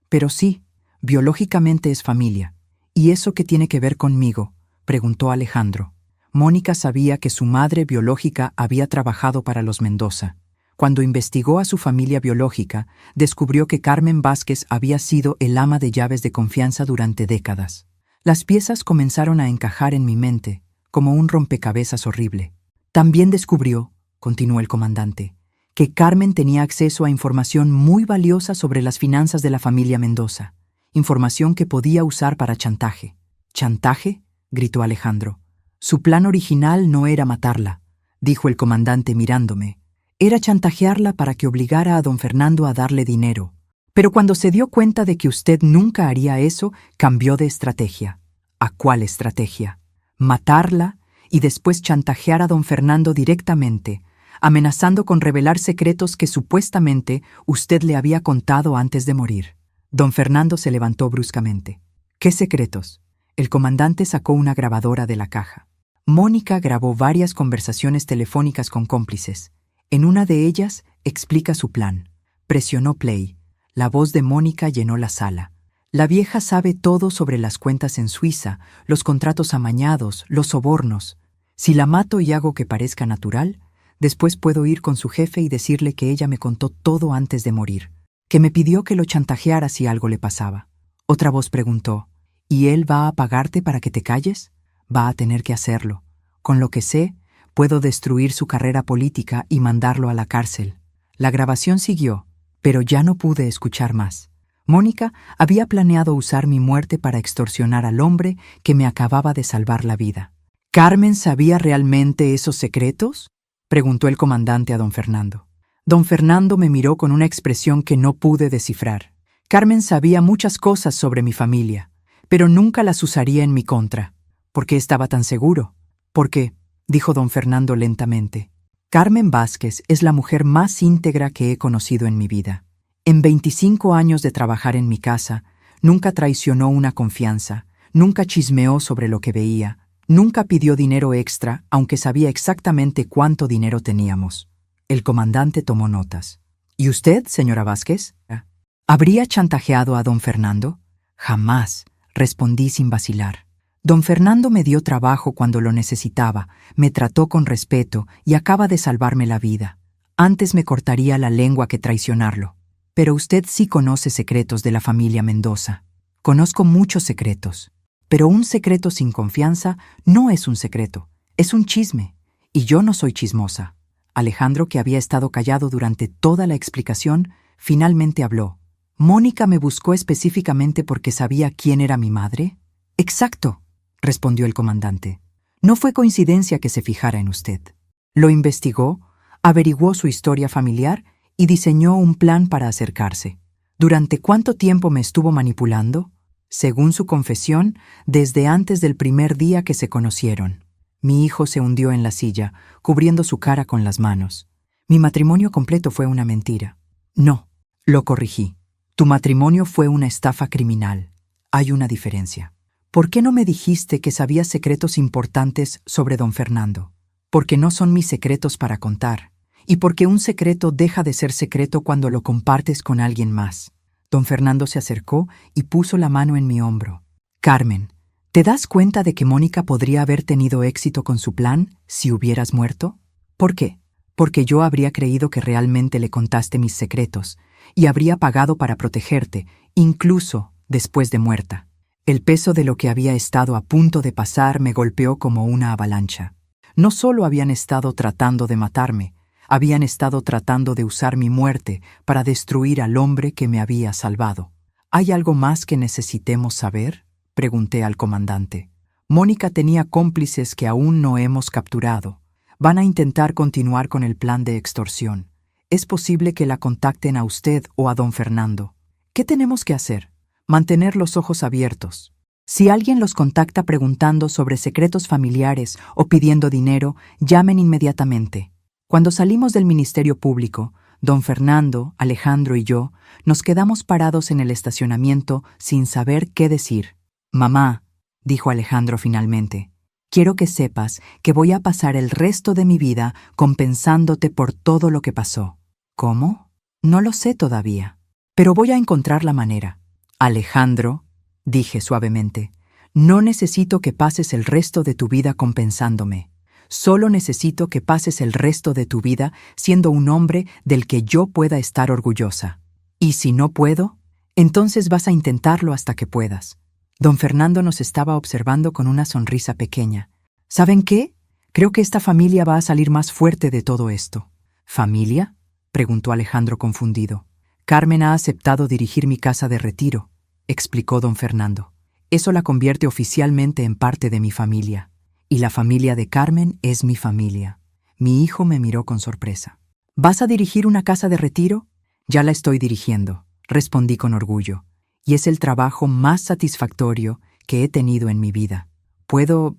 Pero sí, biológicamente es familia. ¿Y eso qué tiene que ver conmigo?, preguntó Alejandro. Mónica sabía que su madre biológica había trabajado para los Mendoza. Cuando investigó a su familia biológica, descubrió que Carmen Vázquez había sido el ama de llaves de confianza durante décadas. Las piezas comenzaron a encajar en mi mente, como un rompecabezas horrible. También descubrió, continuó el comandante, que Carmen tenía acceso a información muy valiosa sobre las finanzas de la familia Mendoza, información que podía usar para chantaje. ¿Chantaje?, gritó Alejandro. Su plan original no era matarla, dijo el comandante mirándome. Era chantajearla para que obligara a don Fernando a darle dinero. Pero cuando se dio cuenta de que usted nunca haría eso, cambió de estrategia. ¿A cuál estrategia? Matarla y después chantajear a don Fernando directamente, amenazando con revelar secretos que supuestamente usted le había contado antes de morir. Don Fernando se levantó bruscamente. ¿Qué secretos? El comandante sacó una grabadora de la caja. Mónica grabó varias conversaciones telefónicas con cómplices. En una de ellas explica su plan. Presionó play. La voz de Mónica llenó la sala. La vieja sabe todo sobre las cuentas en Suiza, los contratos amañados, los sobornos. Si la mato y hago que parezca natural, después puedo ir con su jefe y decirle que ella me contó todo antes de morir, que me pidió que lo chantajeara si algo le pasaba. Otra voz preguntó, ¿y él va a pagarte para que te calles? Va a tener que hacerlo. Con lo que sé, puedo destruir su carrera política y mandarlo a la cárcel. La grabación siguió, pero ya no pude escuchar más. Mónica había planeado usar mi muerte para extorsionar al hombre que me acababa de salvar la vida. ¿Carmen sabía realmente esos secretos?, preguntó el comandante a don Fernando. Don Fernando me miró con una expresión que no pude descifrar. Carmen sabía muchas cosas sobre mi familia, pero nunca las usaría en mi contra. ¿Por qué estaba tan seguro? Porque, dijo don Fernando lentamente, Carmen Vázquez es la mujer más íntegra que he conocido en mi vida. En 25 años de trabajar en mi casa, nunca traicionó una confianza, nunca chismeó sobre lo que veía, nunca pidió dinero extra, aunque sabía exactamente cuánto dinero teníamos. El comandante tomó notas. ¿Y usted, señora Vázquez? ¿Habría chantajeado a don Fernando? Jamás, respondí sin vacilar. Don Fernando me dio trabajo cuando lo necesitaba, me trató con respeto y acaba de salvarme la vida. Antes me cortaría la lengua que traicionarlo. Pero usted sí conoce secretos de la familia Mendoza. Conozco muchos secretos. Pero un secreto sin confianza no es un secreto, es un chisme. Y yo no soy chismosa. Alejandro, que había estado callado durante toda la explicación, finalmente habló. ¿Mónica me buscó específicamente porque sabía quién era mi madre? Exacto, respondió el comandante. No fue coincidencia que se fijara en usted. Lo investigó, averiguó su historia familiar y diseñó un plan para acercarse. ¿Durante cuánto tiempo me estuvo manipulando? Según su confesión, desde antes del primer día que se conocieron. Mi hijo se hundió en la silla, cubriendo su cara con las manos. Mi matrimonio completo fue una mentira. No, lo corregí. Tu matrimonio fue una estafa criminal. Hay una diferencia. ¿Por qué no me dijiste que sabías secretos importantes sobre don Fernando? Porque no son mis secretos para contar. Y porque un secreto deja de ser secreto cuando lo compartes con alguien más. Don Fernando se acercó y puso la mano en mi hombro. Carmen, ¿te das cuenta de que Mónica podría haber tenido éxito con su plan si hubieras muerto? ¿Por qué? Porque yo habría creído que realmente le contaste mis secretos y habría pagado para protegerte, incluso después de muerta. El peso de lo que había estado a punto de pasar me golpeó como una avalancha. No solo habían estado tratando de matarme, habían estado tratando de usar mi muerte para destruir al hombre que me había salvado. ¿Hay algo más que necesitemos saber?, pregunté al comandante. Mónica tenía cómplices que aún no hemos capturado. Van a intentar continuar con el plan de extorsión. es posible que la contacten a usted o a don Fernando. ¿Qué tenemos que hacer? Mantener los ojos abiertos. Si alguien los contacta preguntando sobre secretos familiares o pidiendo dinero, llamen inmediatamente. Cuando salimos del Ministerio Público, don Fernando, Alejandro y yo nos quedamos parados en el estacionamiento sin saber qué decir. «Mamá», dijo Alejandro finalmente, «quiero que sepas que voy a pasar el resto de mi vida compensándote por todo lo que pasó». «¿Cómo? No lo sé todavía, pero voy a encontrar la manera». «Alejandro», dije suavemente, «no necesito que pases el resto de tu vida compensándome. Solo necesito que pases el resto de tu vida siendo un hombre del que yo pueda estar orgullosa. Y si no puedo, entonces vas a intentarlo hasta que puedas». Don Fernando nos estaba observando con una sonrisa pequeña. «¿Saben qué? Creo que esta familia va a salir más fuerte de todo esto». «¿Familia?», preguntó Alejandro confundido. «Carmen ha aceptado dirigir mi casa de retiro», explicó don Fernando. «Eso la convierte oficialmente en parte de mi familia. Y la familia de Carmen es mi familia». Mi hijo me miró con sorpresa. «¿Vas a dirigir una casa de retiro?» «Ya la estoy dirigiendo», respondí con orgullo. «Y es el trabajo más satisfactorio que he tenido en mi vida. ¿Puedo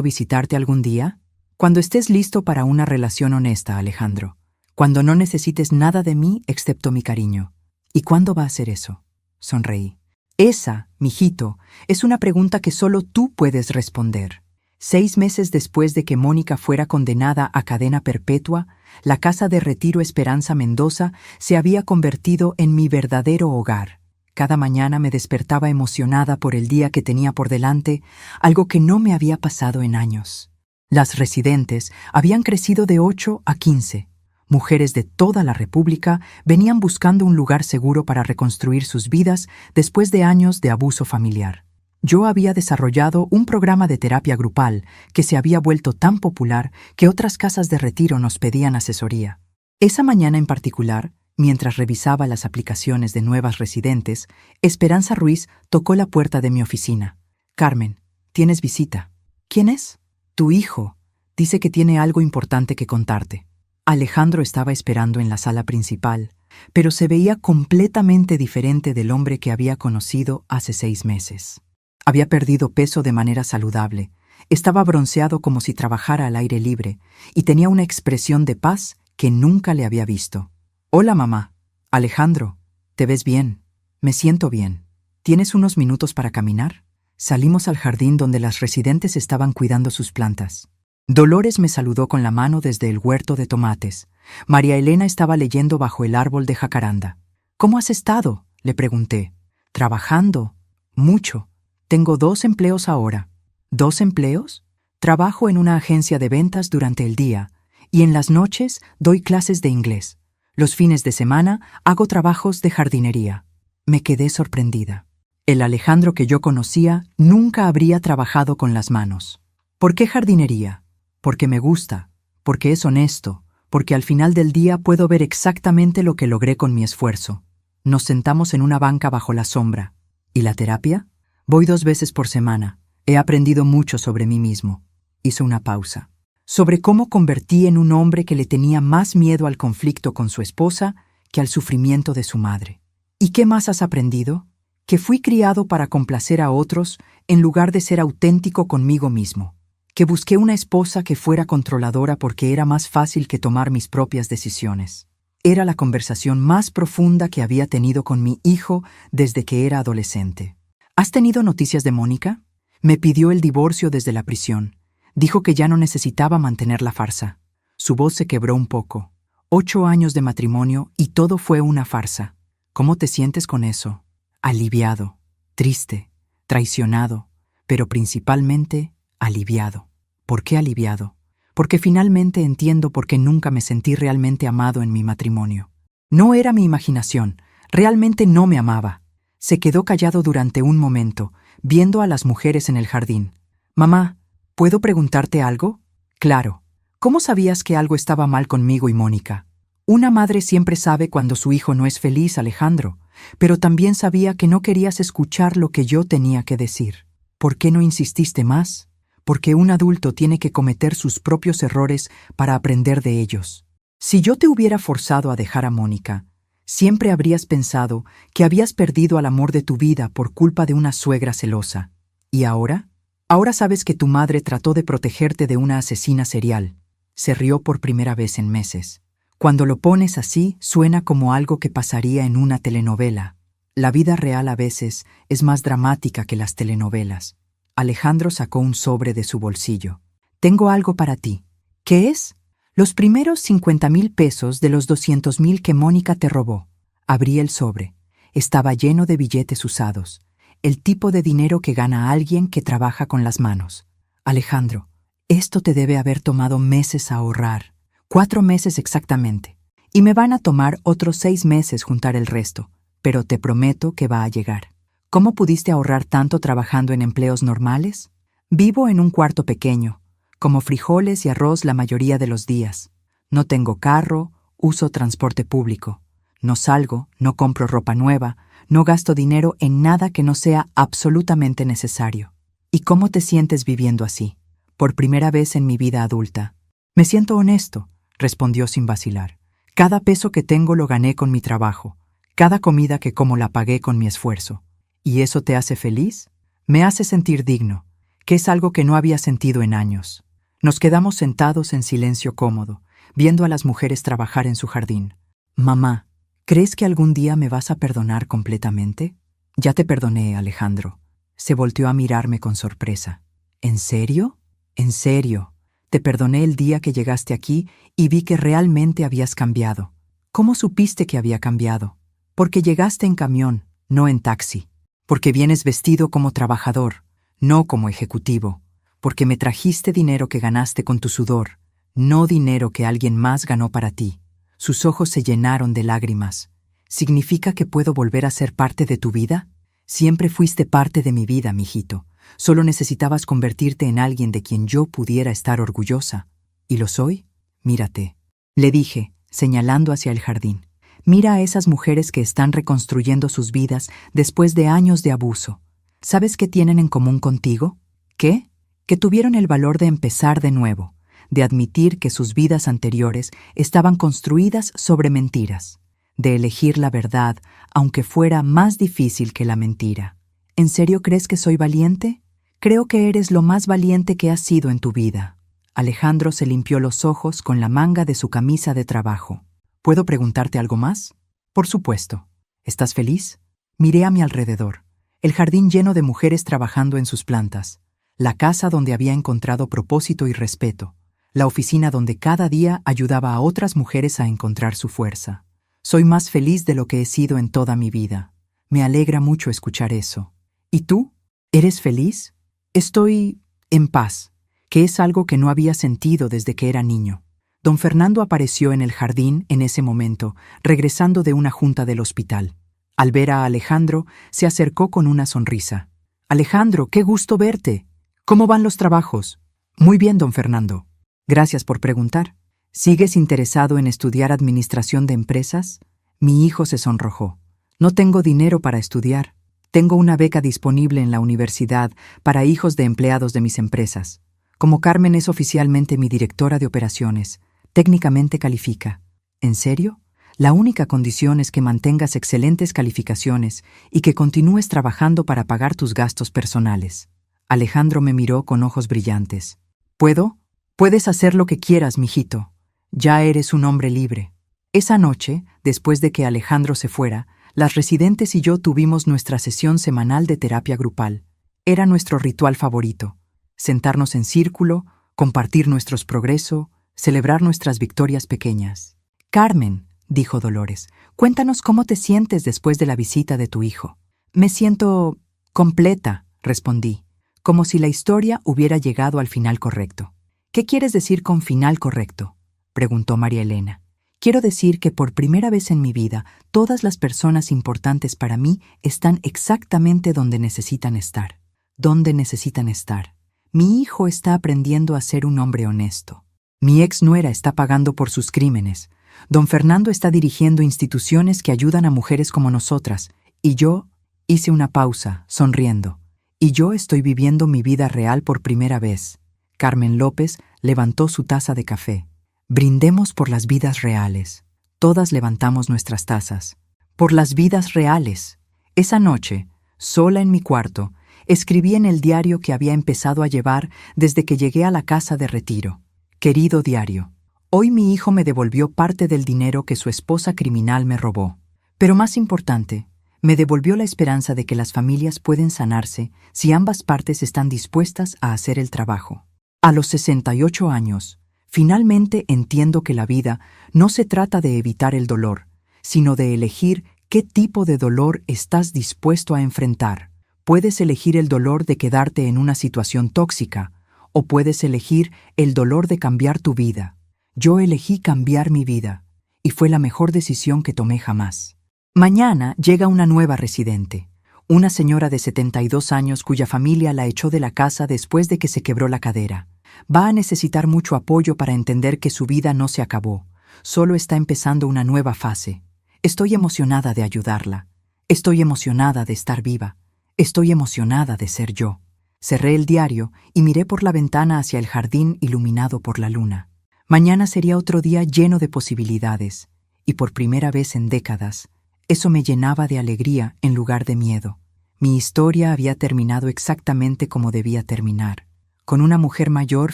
visitarte algún día?» «Cuando estés listo para una relación honesta, Alejandro. Cuando no necesites nada de mí excepto mi cariño». «¿Y cuándo va a ser eso?», sonreí. «Esa, mijito, es una pregunta que solo tú puedes responder». 6 meses después de que Mónica fuera condenada a cadena perpetua, la Casa de Retiro Esperanza Mendoza se había convertido en mi verdadero hogar. Cada mañana me despertaba emocionada por el día que tenía por delante, algo que no me había pasado en años. Las residentes habían crecido de 8 a 15. Mujeres de toda la República venían buscando un lugar seguro para reconstruir sus vidas después de años de abuso familiar. Yo había desarrollado un programa de terapia grupal que se había vuelto tan popular que otras casas de retiro nos pedían asesoría. Esa mañana en particular, mientras revisaba las aplicaciones de nuevas residentes, Esperanza Ruiz tocó la puerta de mi oficina. «Carmen, tienes visita». «¿Quién es?» «Tu hijo. Dice que tiene algo importante que contarte». Alejandro estaba esperando en la sala principal, pero se veía completamente diferente del hombre que había conocido hace 6 meses. Había perdido peso de manera saludable, estaba bronceado como si trabajara al aire libre y tenía una expresión de paz que nunca le había visto. «Hola, mamá». «Alejandro, te ves bien». «Me siento bien. ¿Tienes unos minutos para caminar?» Salimos al jardín donde las residentes estaban cuidando sus plantas. Dolores me saludó con la mano desde el huerto de tomates. María Elena estaba leyendo bajo el árbol de jacaranda. «¿Cómo has estado?», le pregunté. «Trabajando. Mucho. Tengo 2 empleos ahora». «¿2 empleos?» «Trabajo en una agencia de ventas durante el día y en las noches doy clases de inglés. Los fines de semana hago trabajos de jardinería». Me quedé sorprendida. El Alejandro que yo conocía nunca habría trabajado con las manos. «¿Por qué jardinería?» «Porque me gusta, porque es honesto, porque al final del día puedo ver exactamente lo que logré con mi esfuerzo». Nos sentamos en una banca bajo la sombra. «¿Y la terapia?» «Voy 2 veces por semana. He aprendido mucho sobre mí mismo». Hizo una pausa. «Sobre cómo convertí en un hombre que le tenía más miedo al conflicto con su esposa que al sufrimiento de su madre». «¿Y qué más has aprendido?» «Que fui criado para complacer a otros en lugar de ser auténtico conmigo mismo. Que busqué una esposa que fuera controladora porque era más fácil que tomar mis propias decisiones». Era la conversación más profunda que había tenido con mi hijo desde que era adolescente. «¿Has tenido noticias de Mónica?» Me pidió el divorcio desde la prisión. Dijo que ya no necesitaba mantener la farsa. Su voz se quebró un poco. 8 años de matrimonio y todo fue una farsa. ¿Cómo te sientes con eso? Aliviado, triste, traicionado, pero principalmente aliviado. ¿Por qué aliviado? Porque finalmente entiendo por qué nunca me sentí realmente amado en mi matrimonio. No era mi imaginación, realmente no me amaba. Se quedó callado durante un momento, viendo a las mujeres en el jardín. «Mamá, ¿puedo preguntarte algo?» «Claro. ¿Cómo sabías que algo estaba mal conmigo y Mónica?» «Una madre siempre sabe cuando su hijo no es feliz, Alejandro, pero también sabía que no querías escuchar lo que yo tenía que decir». «¿Por qué no insististe más?» «Porque un adulto tiene que cometer sus propios errores para aprender de ellos». Si yo te hubiera forzado a dejar a Mónica, siempre habrías pensado que habías perdido al amor de tu vida por culpa de una suegra celosa. ¿Y ahora? Ahora sabes que tu madre trató de protegerte de una asesina serial. Se rió por primera vez en meses. Cuando lo pones así, suena como algo que pasaría en una telenovela. La vida real a veces es más dramática que las telenovelas. Alejandro sacó un sobre de su bolsillo. Tengo algo para ti. ¿Qué es? Los primeros 50,000 pesos de los 200,000 que Mónica te robó. Abrí el sobre. Estaba lleno de billetes usados. El tipo de dinero que gana alguien que trabaja con las manos. Alejandro, esto te debe haber tomado meses a ahorrar. 4 meses exactamente. Y me van a tomar otros 6 meses juntar el resto. Pero te prometo que va a llegar. ¿Cómo pudiste ahorrar tanto trabajando en empleos normales? Vivo en un cuarto pequeño. Como frijoles y arroz la mayoría de los días. No tengo carro, uso transporte público. No salgo, no compro ropa nueva, no gasto dinero en nada que no sea absolutamente necesario. ¿Y cómo te sientes viviendo así? Por primera vez en mi vida adulta. Me siento honesto, respondió sin vacilar. Cada peso que tengo lo gané con mi trabajo. Cada comida que como la pagué con mi esfuerzo. ¿Y eso te hace feliz? Me hace sentir digno, que es algo que no había sentido en años. Nos quedamos sentados en silencio cómodo, viendo a las mujeres trabajar en su jardín. Mamá, ¿crees que algún día me vas a perdonar completamente? Ya te perdoné, Alejandro. Se volteó a mirarme con sorpresa. ¿En serio? En serio. Te perdoné el día que llegaste aquí y vi que realmente habías cambiado. ¿Cómo supiste que había cambiado? Porque llegaste en camión, no en taxi. Porque vienes vestido como trabajador, no como ejecutivo. Porque me trajiste dinero que ganaste con tu sudor, no dinero que alguien más ganó para ti. Sus ojos se llenaron de lágrimas. ¿Significa que puedo volver a ser parte de tu vida? Siempre fuiste parte de mi vida, mijito. Solo necesitabas convertirte en alguien de quien yo pudiera estar orgullosa. ¿Y lo soy? Mírate. Le dije, señalando hacia el jardín. Mira a esas mujeres que están reconstruyendo sus vidas después de años de abuso. ¿Sabes qué tienen en común contigo? ¿Qué? Que tuvieron el valor de empezar de nuevo, de admitir que sus vidas anteriores estaban construidas sobre mentiras, de elegir la verdad, aunque fuera más difícil que la mentira. ¿En serio crees que soy valiente? Creo que eres lo más valiente que has sido en tu vida. Alejandro se limpió los ojos con la manga de su camisa de trabajo. ¿Puedo preguntarte algo más? Por supuesto. ¿Estás feliz? Miré a mi alrededor. El jardín lleno de mujeres trabajando en sus plantas. La casa donde había encontrado propósito y respeto. La oficina donde cada día ayudaba a otras mujeres a encontrar su fuerza. Soy más feliz de lo que he sido en toda mi vida. Me alegra mucho escuchar eso. ¿Y tú? ¿Eres feliz? Estoy en paz, que es algo que no había sentido desde que era niño. Don Fernando apareció en el jardín en ese momento, regresando de una junta del hospital. Al ver a Alejandro, se acercó con una sonrisa. «Alejandro, qué gusto verte. ¿Cómo van los trabajos?» «Muy bien, don Fernando. Gracias por preguntar. ¿Sigues interesado en estudiar administración de empresas?» Mi hijo se sonrojó. «No tengo dinero para estudiar. Tengo una beca disponible en la universidad para hijos de empleados de mis empresas. Como Carmen es oficialmente mi directora de operaciones, técnicamente califica». «¿En serio? La única condición es que mantengas excelentes calificaciones y que continúes trabajando para pagar tus gastos personales». Alejandro me miró con ojos brillantes. «¿Puedo? Puedes hacer lo que quieras, mijito. Ya eres un hombre libre». Esa noche, después de que Alejandro se fuera, las residentes y yo tuvimos nuestra sesión semanal de terapia grupal. Era nuestro ritual favorito. Sentarnos en círculo, compartir nuestros progresos, celebrar nuestras victorias pequeñas. «Carmen», dijo Dolores, «cuéntanos cómo te sientes después de la visita de tu hijo». «Me siento completa», respondí, como si la historia hubiera llegado al final correcto. «¿Qué quieres decir con final correcto?», preguntó María Elena. «Quiero decir que por primera vez en mi vida, todas las personas importantes para mí están exactamente donde necesitan estar. Donde necesitan estar. Mi hijo está aprendiendo a ser un hombre honesto. Mi ex nuera está pagando por sus crímenes. Don Fernando está dirigiendo instituciones que ayudan a mujeres como nosotras. Y yo hice una pausa, sonriendo. Y yo estoy viviendo mi vida real por primera vez». Carmen López levantó su taza de café. Brindemos por las vidas reales. Todas levantamos nuestras tazas. Por las vidas reales. Esa noche, sola en mi cuarto, escribí en el diario que había empezado a llevar desde que llegué a la casa de retiro. Querido diario, hoy mi hijo me devolvió parte del dinero que su esposa criminal me robó. Pero más importante, me devolvió la esperanza de que las familias pueden sanarse si ambas partes están dispuestas a hacer el trabajo. A los 68 años, finalmente entiendo que la vida no se trata de evitar el dolor, sino de elegir qué tipo de dolor estás dispuesto a enfrentar. Puedes elegir el dolor de quedarte en una situación tóxica, o puedes elegir el dolor de cambiar tu vida. Yo elegí cambiar mi vida, y fue la mejor decisión que tomé jamás. Mañana llega una nueva residente, una señora de 72 años cuya familia la echó de la casa después de que se quebró la cadera. Va a necesitar mucho apoyo para entender que su vida no se acabó, solo está empezando una nueva fase. Estoy emocionada de ayudarla. Estoy emocionada de estar viva. Estoy emocionada de ser yo. Cerré el diario y miré por la ventana hacia el jardín iluminado por la luna. Mañana sería otro día lleno de posibilidades, y por primera vez en décadas, eso me llenaba de alegría en lugar de miedo. Mi historia había terminado exactamente como debía terminar, con una mujer mayor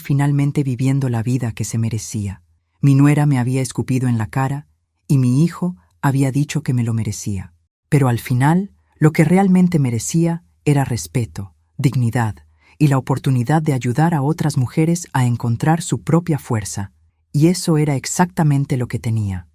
finalmente viviendo la vida que se merecía. Mi nuera me había escupido en la cara y mi hijo había dicho que me lo merecía. Pero al final, lo que realmente merecía era respeto, dignidad y la oportunidad de ayudar a otras mujeres a encontrar su propia fuerza. Y eso era exactamente lo que tenía.